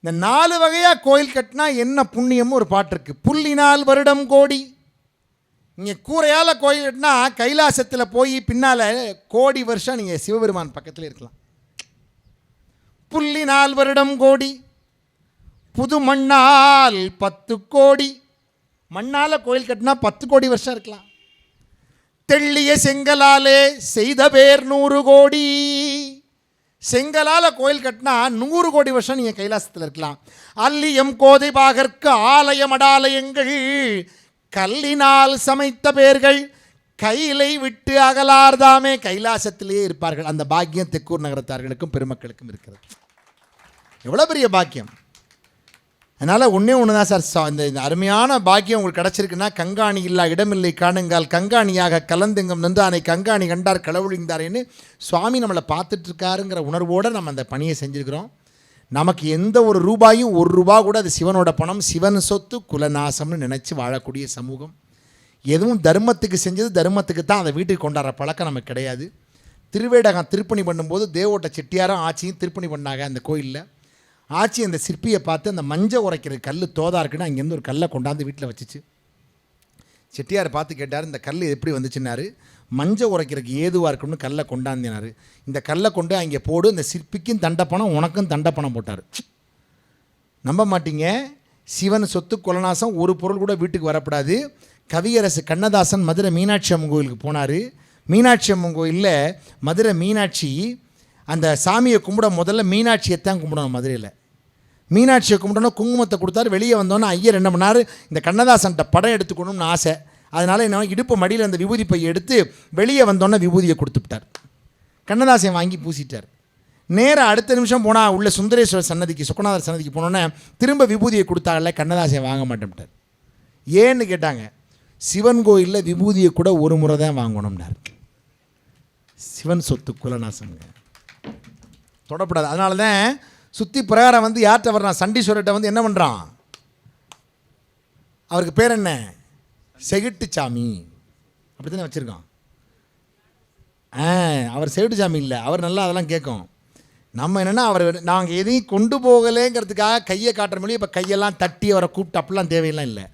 இந்த 4 வகையாக கோயில் கட்டினா என்ன புண்ணியம்னு ஒரு பாட்டு இருக்குது. புல்லினால் வருடம் கோடி. நீங்கள் கூரையால் கோயில் கட்டினா கைலாசத்தில் போய் பின்னால் கோடி வருஷம் நீங்கள் சிவபெருமான் பக்கத்தில் இருக்கலாம். புல்லினால் வருடம் கோடி, புது மண்ணால் 10 கோடி. மண்ணால் கோயில் கட்டினா 10 கோடி வருஷம் இருக்கலாம். தெள்ளிய செங்கலாலே செய்த பேர் 100 கோடி. செங்கலால் கோயில் கட்டினா 100 கோடி வருஷம் நீங்கள் கைலாசத்தில் இருக்கலாம். அல்லியம் கோதை பாகற்கு ஆலயம் அடாலயங்கள், கல்லினால் சமைத்த பேர்கள் கையிலை விட்டு அகலார்தாமே, கைலாசத்திலேயே இருப்பார்கள். அந்த பாக்கியம் தெக்கூர் நகரத்தார்களுக்கும் பெருமக்களுக்கும் இருக்கிறது. எவ்வளோ பெரிய பாக்கியம். அதனால் ஒன்றே ஒன்று தான் சார், இந்த அருமையான பாக்கியம் உங்களுக்கு கிடச்சிருக்குன்னா, கங்காணி இல்லா இடமில்லை காணுங்கால் கங்காணியாக கலந்தெங்கும் நின்றானை கங்காணி கண்டார் களவுழிந்தாரேன்னு சுவாமி நம்மளை பார்த்துட்ருக்காருங்கிற உணர்வோடு நம்ம அந்த பணியை செஞ்சுருக்கிறோம். நமக்கு எந்த ஒரு ரூபாயும் 1 ரூபா கூட அது சிவனோட பணம், சிவன் சொத்து, குலநாசம்னு நினச்சி வாழக்கூடிய சமூகம். எதுவும் தர்மத்துக்கு செஞ்சது தர்மத்துக்கு தான் அதை வீட்டுக்கு கொண்டாடுற பழக்கம் நமக்கு கிடையாது. திருவேடகம் திருப்பணி பண்ணும்போது தேவோட்ட செட்டியாரும் ஆச்சியும் திருப்பணி பண்ணாங்க அந்த கோயிலில். ஆச்சி அந்த சிற்பியை பார்த்து அந்த மஞ்சள் உரைக்கிற கல் தோதா இருக்குன்னு அங்கேருந்து ஒரு கல்லை கொண்டாந்து வீட்டில் வச்சுச்சு. செட்டியார் பார்த்து கேட்டார், இந்த கல் எப்படி வந்துச்சுன்னாரு. மஞ்சள் உரைக்கிறதுக்கு ஏதுவாக இருக்குன்னு கல்லை கொண்டாந்தினார். இந்த கல்லை கொண்டு அங்கே போடு, இந்த சிற்பிக்கும் தண்டப்பணம் உனக்கும் தண்டப்பணம் போட்டார். நம்ப மாட்டீங்க, சிவன் சொத்து குலநாசம், ஒரு பொருள் கூட வீட்டுக்கு வரப்படாது. கவியரசு கண்ணதாசன் மதுரை மீனாட்சி அம்மன் கோயிலுக்கு போனார். மீனாட்சி அம்மன் கோயிலில் மதுரை மீனாட்சி அந்த சாமியை கும்பிட முதல்ல மீனாட்சியைத்தான் கும்பிடணும் மதுரையில். மீனாட்சியை கும்பிட்டோன்னா குங்குமத்தை கொடுத்தாரு. வெளியே வந்தோன்னே ஐயர் என்ன பண்ணார், இந்த கண்ணதாசன்ட்ட படம் எடுத்துக்கணும்னு ஆசை. அதனால் என்ன இடுப்பு மடியில் அந்த விபூதி பையை எடுத்து வெளியே வந்தோன்னே விபூதியை கொடுத்துட்டார். கண்ணதாசன் வாங்கி பூசிட்டார். நேராக அடுத்த நிமிஷம் போனால் உள்ள சுந்தரேஸ்வரர் சன்னதிக்கு, சுக்கநாதர் சன்னதிக்கு போனோன்னே திரும்ப விபூதியை கொடுத்தாங்கல்ல, கண்ணதாசன் வாங்க மாட்டேன்ட்டார். ஏன்னு கேட்டாங்க, சிவன் கோயிலில் விபூதியை கூட ஒரு முறை தான் வாங்கணும்னார். சிவன் சொத்து குலநாசங்க, தொடப்படாது. அதனால தான் சுற்றி பிரகாரம் வந்து யார்கிட்ட வர்றான், சண்டீஸ்வரர்கிட்ட வந்து என்ன பண்ணுறான், அவருக்கு பேர் என்ன, செகிட்டுச்சாமி அப்படி தானே வச்சுருக்கான். அவர் செகிட்டுச்சாமி இல்லை, அவர் நல்லா அதெல்லாம் கேட்கும். நம்ம என்னென்னா அவர் நாங்கள் எதையும் கொண்டு போகலேங்கிறதுக்காக கையை காட்டுற மொழி இப்போ கையெல்லாம் தட்டி அவரை கூப்பிட்டு அப்படிலாம் தேவையெல்லாம் இல்லை.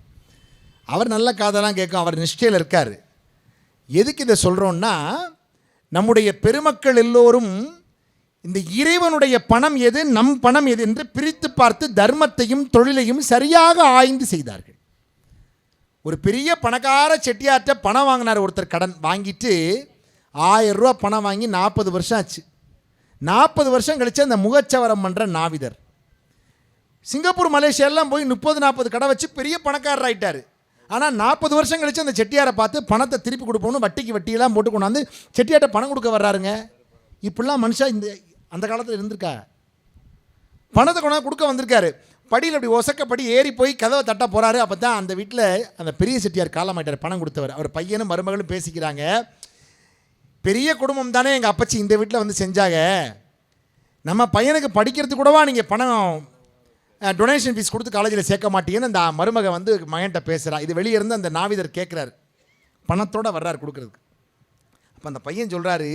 அவர் நல்ல காதெல்லாம் கேட்கும், அவர் நிஷ்டையில் இருக்கார். எதுக்கு இதை சொல்கிறோன்னா, நம்முடைய பெருமக்கள் எல்லோரும் இந்த இறைவனுடைய பணம் எது, நம் பணம் எது என்று பிரித்து பார்த்து தர்மத்தையும் தொழிலையும் சரியாக ஆய்ந்து செய்தார்கள். ஒரு பெரிய பணக்கார செட்டியார்ட்ட பணம் வாங்கினார் ஒருத்தர். கடன் வாங்கிட்டு 1000 ரூபா பணம் வாங்கி 40 வருஷம் ஆச்சு. 40 வருஷம் கழித்து அந்த முகச்சவரம் பண்ணுற நாவிதர் சிங்கப்பூர் மலேசியாலாம் போய் 30-40 கடை வச்சு பெரிய பணக்காரர் ஆகிட்டார். ஆனால் 40 வருஷம் கழித்து அந்த செட்டியாரை பார்த்து பணத்தை திருப்பி கொடுப்போம்னு வட்டியெல்லாம் போட்டு கொண்டாந்து செட்டியார்ட்ட பணம் கொடுக்க வர்றாருங்க. இப்படிலாம் மனுஷா அந்த காலத்தில் இருந்திருக்கா? பணத்தை கொண்டாந்து கொடுக்க வந்திருக்காரு. படியில் அப்படி ஒசக்கப்படி ஏறி போய் கதவை தட்ட போகிறாரு. அப்போ தான் அந்த வீட்டில் அந்த பெரிய செட்டியார் காலமாயிட்டார், பணம் கொடுத்தவர். அவர் பையனும் மருமகளும் பேசிக்கிறாங்க, பெரிய குடும்பம் தானே எங்கள் அப்பச்சி இந்த வீட்டில் வந்து செஞ்சாங்க, நம்ம பையனுக்கு படிக்கிறதுக்கு கூடவா நீங்கள் பணம் டொனேஷன் ஃபீஸ் கொடுத்து காலேஜில் சேர்க்க மாட்டீங்கன்னு அந்த மருமக வந்து மகன்கிட்ட பேசுகிறா. இது வெளியே இருந்து அந்த நாவிதர் கேட்குறாரு, பணத்தோடு வர்றாரு கொடுக்குறதுக்கு. அப்போ அந்த பையன் சொல்கிறாரு,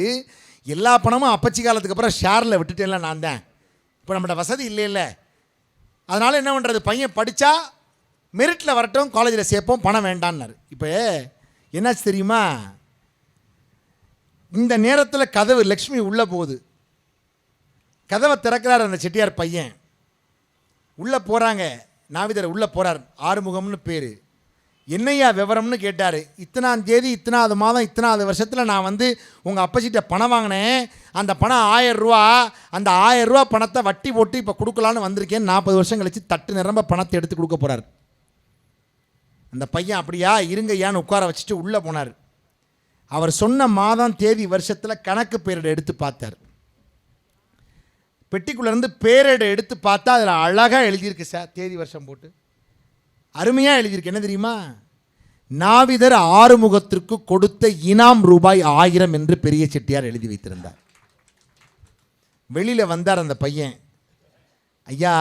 எல்லா பணமும் அப்பச்சி காலத்துக்கு அப்புறம் ஷேரில் விட்டுட்டேன்ல நான் தான், இப்போ நம்மளோட வசதி இல்லை, அதனால் என்ன பண்ணுறது, பையன் படித்தா மெரிட்டில் வரட்டும், காலேஜில் சேர்ப்போம், பணம் வேண்டான்னாரு. இப்போ என்னாச்சு தெரியுமா, இந்த நேரத்தில் கதவு லக்ஷ்மி உள்ளே போகுது. கதவை திறக்கிறார் அந்த செட்டியார் பையன். உள்ளே போகிறாங்க, நாவிதர் உள்ளே போகிறார். ஆறுமுகம்னு பேர். என்னையா விவரம்னு கேட்டார். இத்தனாம் தேதி இத்தனாவது மாதம் இத்தனாவது வருஷத்தில் நான் வந்து உங்கள் அப்பச்சிட்ட பணம் வாங்கினேன், அந்த பணம் 1000 ரூபா, அந்த 1000 ரூபா பணத்தை வட்டி போட்டு இப்போ கொடுக்கலான்னு வந்திருக்கேன். 40 வருஷம் கழித்து தட்டு நிரம்ப பணத்தை எடுத்து கொடுக்க போகிறார். அந்த பையன் அப்படியா இருங்கய்யான்னு உட்கார வச்சுட்டு உள்ளே போனார். அவர் சொன்ன மாதம் தேதி வருஷத்தில் கணக்கு பேரிடை எடுத்து பார்த்தார். பெட்டிக்குள்ளேருந்து பேரிடை எடுத்து பார்த்தா அதில் அழகாக எழுதியிருக்கு சார், தேதி வருஷம் போட்டு அருமையாக எழுதியிருக்கு. என்ன தெரியுமா, நாவிதர் ஆறுமுகத்திற்கு கொடுத்த இனாம் ரூபாய் 1000 என்று பெரிய செட்டியார் எழுதி வைத்திருந்தார். வெளியில் வந்தார் அந்த பையன், ஐயா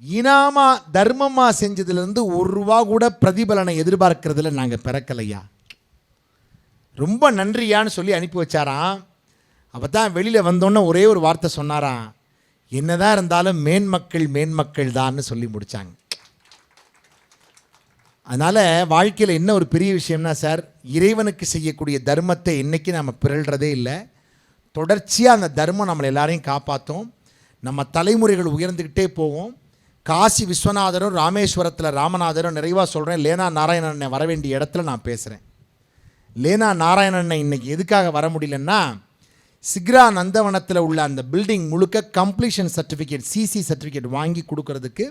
இனாமா தர்மமாக செஞ்சதுலேருந்து 1 ரூபா கூட பிரதிபலனை எதிர்பார்க்கறதில்ல, நாங்கள் பிறக்கலையா, ரொம்ப நன்றியான்னு சொல்லி அனுப்பி வச்சாராம். அப்போ தான் வெளியில் வந்தோன்னே ஒரே ஒரு வார்த்தை சொன்னாராம், என்னதான் இருந்தாலும் மேன்மக்கள் தான்னு சொல்லி முடித்தாங்க. அதனால் வாழ்க்கையில் என்ன ஒரு பெரிய விஷயம்னா சார், இறைவனுக்கு செய்யக்கூடிய தர்மத்தை என்றைக்கு நம்ம பிறழ்கிறதே இல்லை. தொடர்ச்சியாக அந்த தர்மம் நம்மளை எல்லாரையும் காப்பாற்றும். நம்ம தலைமுறைகள் உயர்ந்துக்கிட்டே போவோம். காசி விஸ்வநாதரும் ராமேஸ்வரத்தில் ராமநாதரும் நிறைவாக சொல்கிறேன். லேனா நாராயணனை வர வேண்டிய இடத்துல நான் பேசுகிறேன். லேனா நாராயணனை இன்றைக்கி எதுக்காக வர முடியலன்னா, சிக்ரா நந்தவனத்தில் உள்ள அந்த பில்டிங் முழுக்க கம்ப்ளீஷன் சர்டிஃபிகேட், சிசி சர்டிஃபிகேட் வாங்கி கொடுக்கறதுக்கு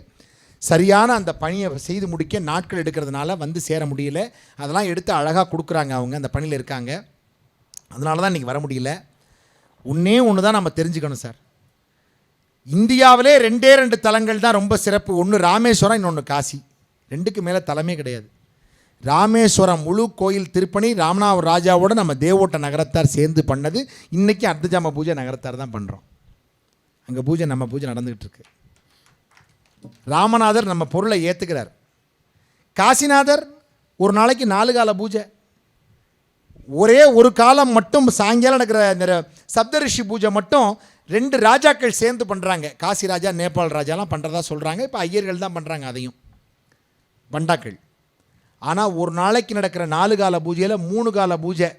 சரியான அந்த பணியை செய்து முடிக்க நாட்கள் எடுக்கிறதுனால வந்து சேர முடியல. அதெல்லாம் எடுத்து அழகாக கொடுக்குறாங்க, அவங்க அந்த பணியில் இருக்காங்க. அதனால தான் இன்றைக்கி வர முடியல. ஒன்று தான் நம்ம தெரிஞ்சுக்கணும் சார், இந்தியாவிலே 2 தலங்கள் தான் ரொம்ப சிறப்பு. ஒன்று ராமேஸ்வரம், இன்னொன்று காசி. 2க்கு மேலே தலமே கிடையாது. ராமேஸ்வரம் முழு கோயில் திருப்பணி ராமநாதபுரம் ராஜாவோட நம்ம தேவோட்ட நகரத்தார் சேர்ந்து பண்ணது. இன்றைக்கி அர்த்தஜாம பூஜை நகரத்தார் தான் பண்ணுறோம். அங்கே பூஜை நம்ம பூஜை நடந்துக்கிட்டு இருக்கு. ராமநாதர் நம்ம பொருளை ஏற்றுக்கிறார். காசிநாதர் ஒரு நாளைக்கு 4 கால பூஜை. ஒரே ஒரு காலம் மட்டும் சாயங்காலம் நடக்கிற சப்தரிஷி பூஜை மட்டும் 2 ராஜாக்கள் சேர்ந்து பண்ணுறாங்க. காசி ராஜா, நேபாள் ராஜாலாம் பண்ணுறதா சொல்கிறாங்க. இப்போ ஐயர்கள் தான் பண்ணுறாங்க அதையும், பண்டாக்கள். ஆனால் ஒரு நாளைக்கு நடக்கிற 4 கால பூஜையில் 3 கால பூஜை,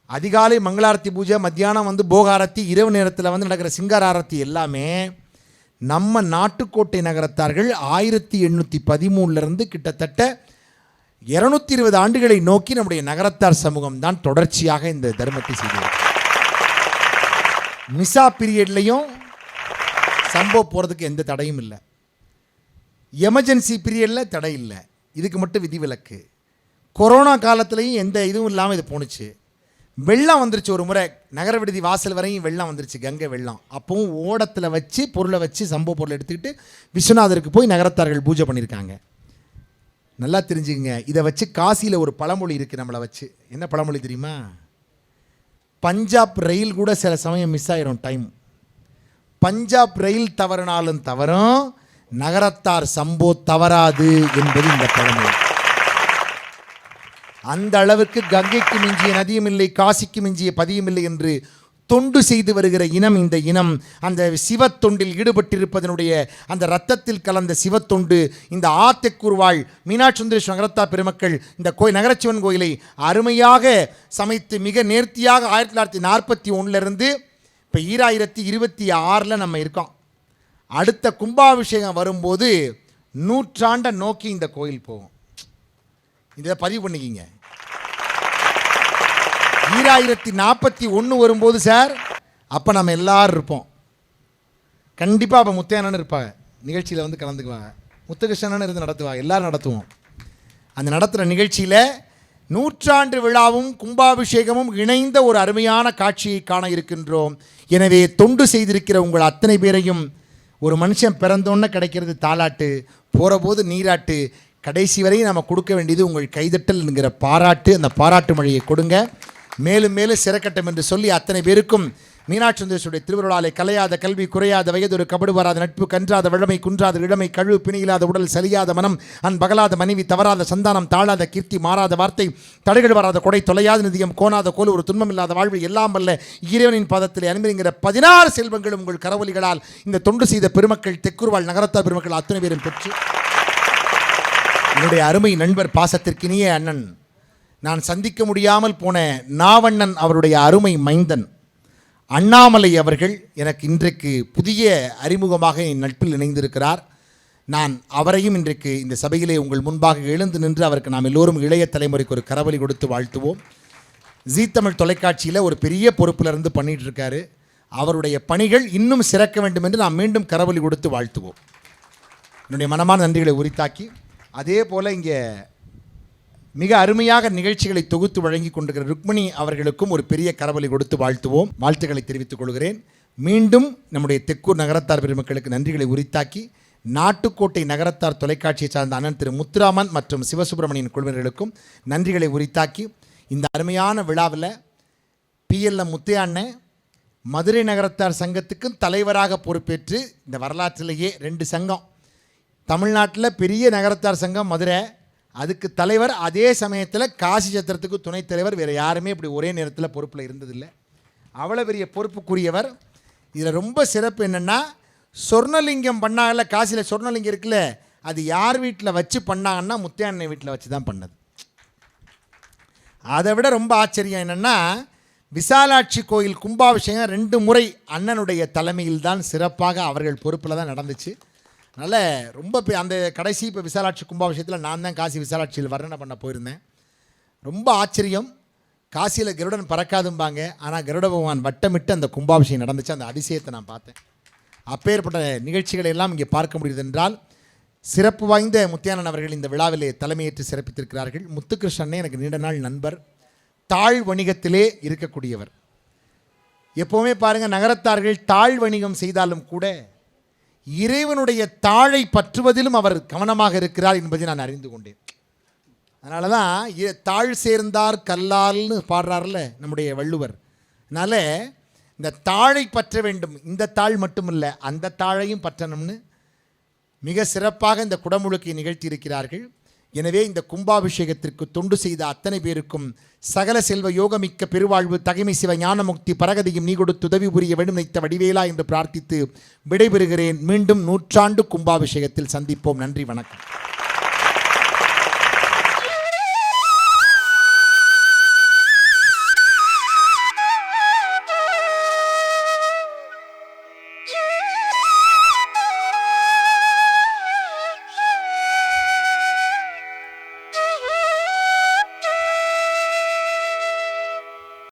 அதிகாலை மங்களாரத்தி பூஜை, மத்தியானம் வந்து போகாரத்தி, இரவு நேரத்தில் வந்து நடக்கிற சிங்கார ஆரத்தி எல்லாமே நம்ம நாட்டுக்கோட்டை நகரத்தார்கள் 1813 கிட்டத்தட்ட 220 ஆண்டுகளை நோக்கி நம்முடைய நகரத்தார் சமூகம் தான் தொடர்ச்சியாக இந்த தர்மத்தை செய்தது. மிசா பீரியட்லையும் சம்போ போகிறதுக்கு எந்த தடையும் இல்லை. எமர்ஜென்சி பீரியடில் தடை இல்லை, இதுக்கு மட்டும் விதிவிலக்கு. கொரோனா காலத்துலேயும் எந்த இதுவும் இல்லாமல் இது போணுச்சு. வெள்ளம் வந்துருச்சு, ஒரு முறை நகர விடுதி வாசல் வரையும் வெள்ளம் வந்துருச்சு, கங்கை வெள்ளம். அப்பவும் ஓடத்தில் வச்சு பொருளை வச்சு சம்பவ பொருளை எடுத்துக்கிட்டு விஸ்வநாதருக்கு போய் நகரத்தார்கள் பூஜை பண்ணியிருக்காங்க. நல்லா தெரிஞ்சுக்கங்க, இதை வச்சு காசியில் ஒரு பழமொழி இருக்குது நம்மளை வச்சு. என்ன பழமொழி தெரியுமா? பஞ்சாப் ரயில் கூட சில சமயம் மிஸ் ஆயிரும் டைம். பஞ்சாப் ரயில் தவறினாலும் தவறும், நகரத்தார் சம்போ தவறாது என்பது இந்த பழமொழி. அந்த அளவுக்கு கங்கைக்கு மிஞ்சிய நதியும் இல்லை, காசிக்கு மிஞ்சிய பதியும் இல்லை என்று தொண்டு செய்து வருகிற இனம் இந்த இனம். அந்த சிவத்தொண்டில் ஈடுபட்டிருப்பதனுடைய அந்த இரத்தத்தில் கலந்த சிவத்தொண்டு. இந்த ஆத்தெக்கூர்வாள் மீனாட்சி சுந்தரேஸ்வரர் நகரத்தார் பெருமக்கள் இந்த நகரச்சிவன் கோயிலை அருமையாக சமைத்து மிக நேர்த்தியாக 1941 இப்போ 2026 நம்ம இருக்கோம். அடுத்த கும்பாபிஷேகம் வரும்போது 100 நோக்கி இந்த கோயில் போகும். இதை பதிவு பண்ணிக்கிங்க. 2041 வரும்போது சார், அப்போ நம்ம எல்லாரும் இருப்போம். கண்டிப்பாக அப்போ முத்தையண்ணன் இருப்பாங்க, நிகழ்ச்சியில் வந்து கலந்துக்குவாங்க. முத்துகிருஷ்ணன் இருந்து நடத்துவாங்க, எல்லோரும் நடத்துவோம். அந்த நடத்துகிற நிகழ்ச்சியில் 100 விழாவும் கும்பாபிஷேகமும் இணைந்த ஒரு அருமையான காட்சியை காண இருக்கின்றோம். எனவே தொண்டு செய்திருக்கிற உங்கள் அத்தனை பேரையும், ஒரு மனுஷன் பிறந்தோன்னே கிடைக்கிறது தாலாட்டு, போகிற போது நீராட்டு, கடைசி வரையும் நம்ம கொடுக்க வேண்டியது உங்கள் கைதட்டல் என்கிற பாராட்டு. அந்த பாராட்டு மழையை கொடுங்க, மேலும் மேலும் சிறக்கட்டும் என்று சொல்லி அத்தனை பேருக்கும் மீனாட்சி சுந்தரேஸ்வரருடைய திருவருளாலே கலையாத கல்வி, குறையாத வயது, ஒரு கபடு வராத நட்பு, கன்றாத வழமை, குன்றாத இளமை, கழுவு பிணியில்லாத உடல், சலியாத மனம், பகலாத மனைவி, தவறாத சந்தானம், தாழாத கீர்த்தி, மாறாத வார்த்தை, தடைகள் வராத கொடை, தொலையாத நிதியம், கோணாத கோல், ஒரு துன்பம் இல்லாத வாழ்வு, எல்லாம் வல்ல இறைவனின் பாதத்தில் அனுமதிங்கிற 16 செல்வங்களும் உங்கள் கரவொலிகளால் இந்த தொண்டு செய்த பெருமக்கள், தெக்குருவாள் நகரத்தார் பெருமக்கள் அத்தனை பேரும் பெற்று, என்னுடைய அருமை நண்பர் பாசத்திற்கினிய அண்ணன், நான் சந்திக்க முடியாமல் போன நாவண்ணன் அவருடைய அருமை மைந்தன் அண்ணாமலை அவர்கள் எனக்கு இன்றைக்கு புதிய அறிமுகமாக என் நட்பில் இணைந்திருக்கிறார். நான் அவரையும் இன்றைக்கு இந்த சபையிலே உங்கள் முன்பாக எழுந்து நின்று அவருக்கு நாம் எல்லோரும் இளைய தலைமுறைக்கு ஒரு கரவொலி கொடுத்து வாழ்த்துவோம். ஜீ தமிழ் தொலைக்காட்சியில் ஒரு பெரிய பொறுப்பில் இருந்து பண்ணிகிட்டு இருக்காரு. அவருடைய பணிகள் இன்னும் சிறக்க வேண்டும் என்று நாம் மீண்டும் கரவொலி கொடுத்து வாழ்த்துவோம். என்னுடைய மனமான நன்றிகளை உரித்தாக்கி, அதே போல் இங்கே மிக அருமையாக நிகழ்ச்சிகளை தொகுத்து வழங்கி கொண்டிருக்கிற ருக்மணி அவர்களுக்கும் ஒரு பெரிய கரவொலி கொடுத்து வாழ்த்துவோம், வாழ்த்துக்களை தெரிவித்துக் கொள்கிறேன். மீண்டும் நம்முடைய தெக்கூர் நகரத்தார் பெருமக்களுக்கு நன்றிகளை உரித்தாக்கி, நாட்டுக்கோட்டை நகரத்தார் தொலைக்காட்சியை சார்ந்த அண்ணன் திரு முத்துராமன் மற்றும் சிவசுப்பிரமணியன் குழுவினர்களுக்கும் நன்றிகளை உரித்தாக்கி, இந்த அருமையான விழாவில் PLM முத்தையாண்ணன் மதுரை நகரத்தார் சங்கத்துக்கும் தலைவராக பொறுப்பேற்று, இந்த வரலாற்றிலேயே 2 சங்கம், தமிழ்நாட்டில் பெரிய நகரத்தார் சங்கம் மதுரை, அதுக்கு தலைவர், அதே சமயத்தில் காசி சத்திரத்துக்கு துணைத் தலைவர், வேறு யாருமே இப்படி ஒரே நேரத்தில் பொறுப்பில் இருந்ததில்லை. அவ்வளோ பெரிய பொறுப்புக்குரியவர். இதில் ரொம்ப சிறப்பு என்னென்னா, சொர்ணலிங்கம் பண்ணாங்கல்ல, காசியில் சொர்ணலிங்கம் இருக்குல்ல, அது யார் வீட்டில் வச்சு பண்ணாங்கன்னா முத்தையாண்ணை வீட்டில் வச்சு தான் பண்ணது. அதை விட ரொம்ப ஆச்சரியம் என்னென்னா, விசாலாட்சி கோயில் கும்பாபிஷேகம் 2 முறை அண்ணனுடைய தலைமையில் தான் சிறப்பாக அவர்கள் பொறுப்பில் தான் நடந்துச்சு. அதனால் ரொம்ப அந்த கடைசி இப்போ விசாலாட்சி கும்பாபிஷேகத்தில் நான் தான் காசி விசாலாட்சியில் வர்ணனை பண்ண போயிருந்தேன். ரொம்ப ஆச்சரியம். காசியில் கருடன் பறக்காதும்பாங்க, ஆனால் கருட பகவான் வட்டமிட்டு அந்த கும்பாபிஷேகம் நடந்துச்சு. அந்த அதிசயத்தை நான் பார்த்தேன். அப்பேற்பட்ட நிகழ்ச்சிகளை எல்லாம் இங்கே பார்க்க முடியுது என்றால், சிறப்பு வாய்ந்த முத்தையானன் அவர்கள் இந்த விழாவிலே தலைமையேற்று சிறப்பித்திருக்கிறார்கள். முத்துகிருஷ்ணனே எனக்கு நீண்ட நாள் நண்பர், தாழ் வணிகத்திலே இருக்கக்கூடியவர். எப்போவுமே பாருங்கள், நகரத்தார்கள் தாழ் வணிகம் செய்தாலும் கூட இறைவனுடைய தாழை பற்றுவதிலும் அவர் கவனமாக இருக்கிறார் என்பதை நான் அறிந்து கொண்டேன். அதனால தான் தாழ் சேர்ந்தார் கல்லால்னு பாடுறார்ல நம்முடைய வள்ளுவர். அதனால் இந்த தாழை பற்ற வேண்டும், இந்த தாழ் மட்டுமில்லை அந்த தாழையும் பற்றணும்னு மிக சிறப்பாக இந்த குடமுழுக்கை நிகழ்த்தி இருக்கிறார்கள். எனவே இந்த கும்பாபிஷேகத்திற்கு தொண்டு செய்த அத்தனை பேருக்கும் சகல செல்வ யோகமிக்க பெருவாழ்வு, தகைமை சிவ ஞானமுக்தி பரகதியும் நீ கொடுத்து உதவி புரிய வேண்டும் நினைத்த வடிவேலா என்று பிரார்த்தித்து விடைபெறுகிறேன். மீண்டும் 100 கும்பாபிஷேகத்தில் சந்திப்போம். நன்றி, வணக்கம்.